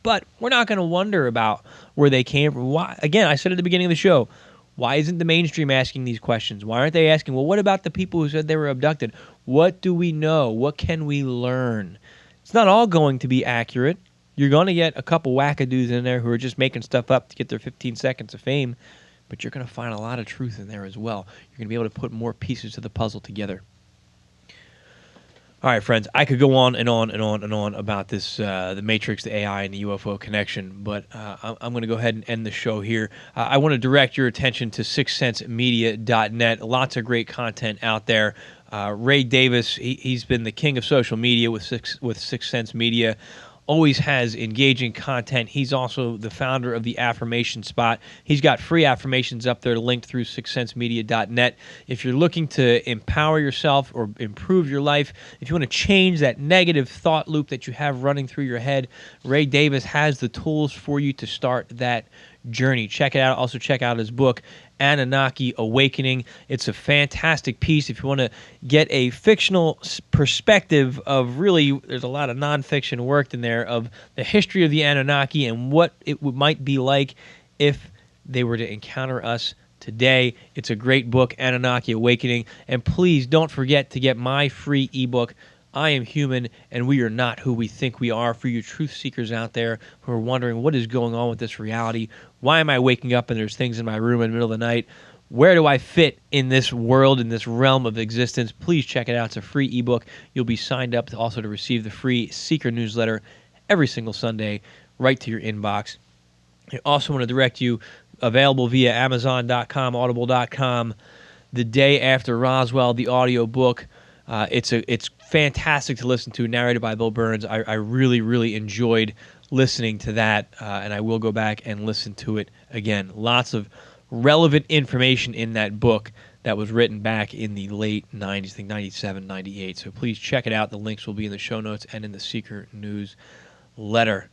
we're not going to wonder about where they came from. Why? Again, I said at the beginning of the show, why isn't the mainstream asking these questions? Why aren't they asking, well, what about the people who said they were abducted? What do we know? What can we learn? It's not all going to be accurate. You're going to get a couple wackadoos in there who are just making stuff up to get their 15 seconds of fame, but you're going to find a lot of truth in there as well. You're going to be able to put more pieces to the puzzle together. All right, friends, I could go on and on and on and on about this, the Matrix, the AI, and the UFO connection, but I'm going to go ahead and end the show here. I want to direct your attention to sixthsensemedia.net. Lots of great content out there. Ray Davis, he's been the king of social media with Sixth Sense Media. Always has engaging content. He's also the founder of the Affirmation Spot. He's got free affirmations up there linked through sixthsensemedia.net. If you're looking to empower yourself or improve your life, if you want to change that negative thought loop that you have running through your head, Ray Davis has the tools for you to start that journey. Check it out. Also check out his book, Anunnaki Awakening. It's a fantastic piece. If you want to get a fictional perspective of really, there's a lot of nonfiction work in there of the history of the Anunnaki and what it might be like if they were to encounter us today. It's a great book, Anunnaki Awakening. And please don't forget to get my free ebook, I Am Human and We Are Not Who We Think We Are, for you truth seekers out there who are wondering what is going on with this reality. Why am I waking up and there's things in my room in the middle of the night? Where do I fit in this world, in this realm of existence? Please check it out. It's a free ebook. You'll be signed up also to receive the free Seeker newsletter every single Sunday right to your inbox. I also want to direct you available via Amazon.com, Audible.com. The Day After Roswell, the audio book. It's fantastic to listen to, narrated by Bill Burns. I really, really enjoyed listening to that, and I will go back and listen to it again. Lots of relevant information in that book that was written back in the late 90s, I think 97, 98. So please check it out. The links will be in the show notes and in the Seeker newsletter.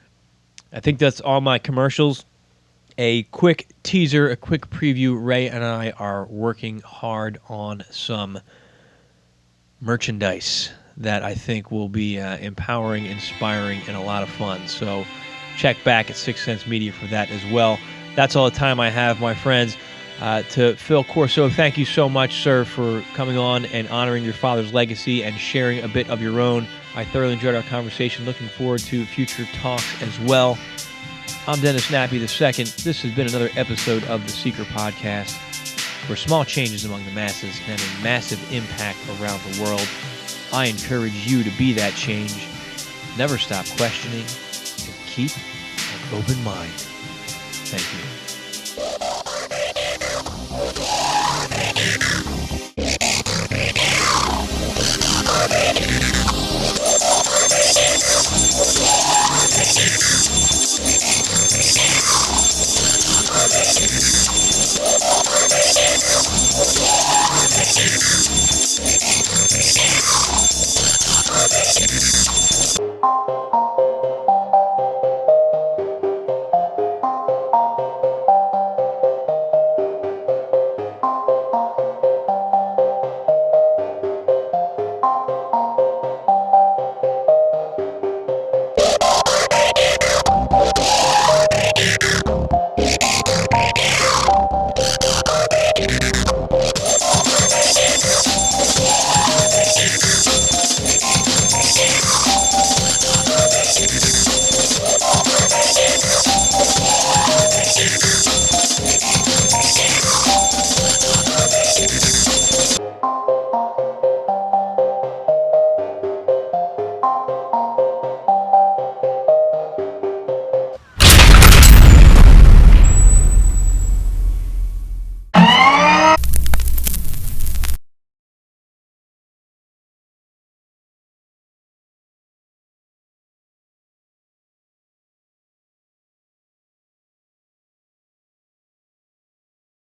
I think that's all my commercials. A quick teaser, a quick preview. Ray and I are working hard on some merchandise that I think will be empowering, inspiring, and a lot of fun. So check back at Sixth Sense Media for that as well. That's all the time I have, my friends. To Phil Corso, thank you so much, sir, for coming on and honoring your father's legacy and sharing a bit of your own. I thoroughly enjoyed our conversation. Looking forward to future talks as well. I'm Dennis Nappy II. This has been another episode of the Seeker Podcast, where small changes among the masses can have a massive impact around the world. I encourage you to be that change. Never stop questioning and keep an open mind. Thank you.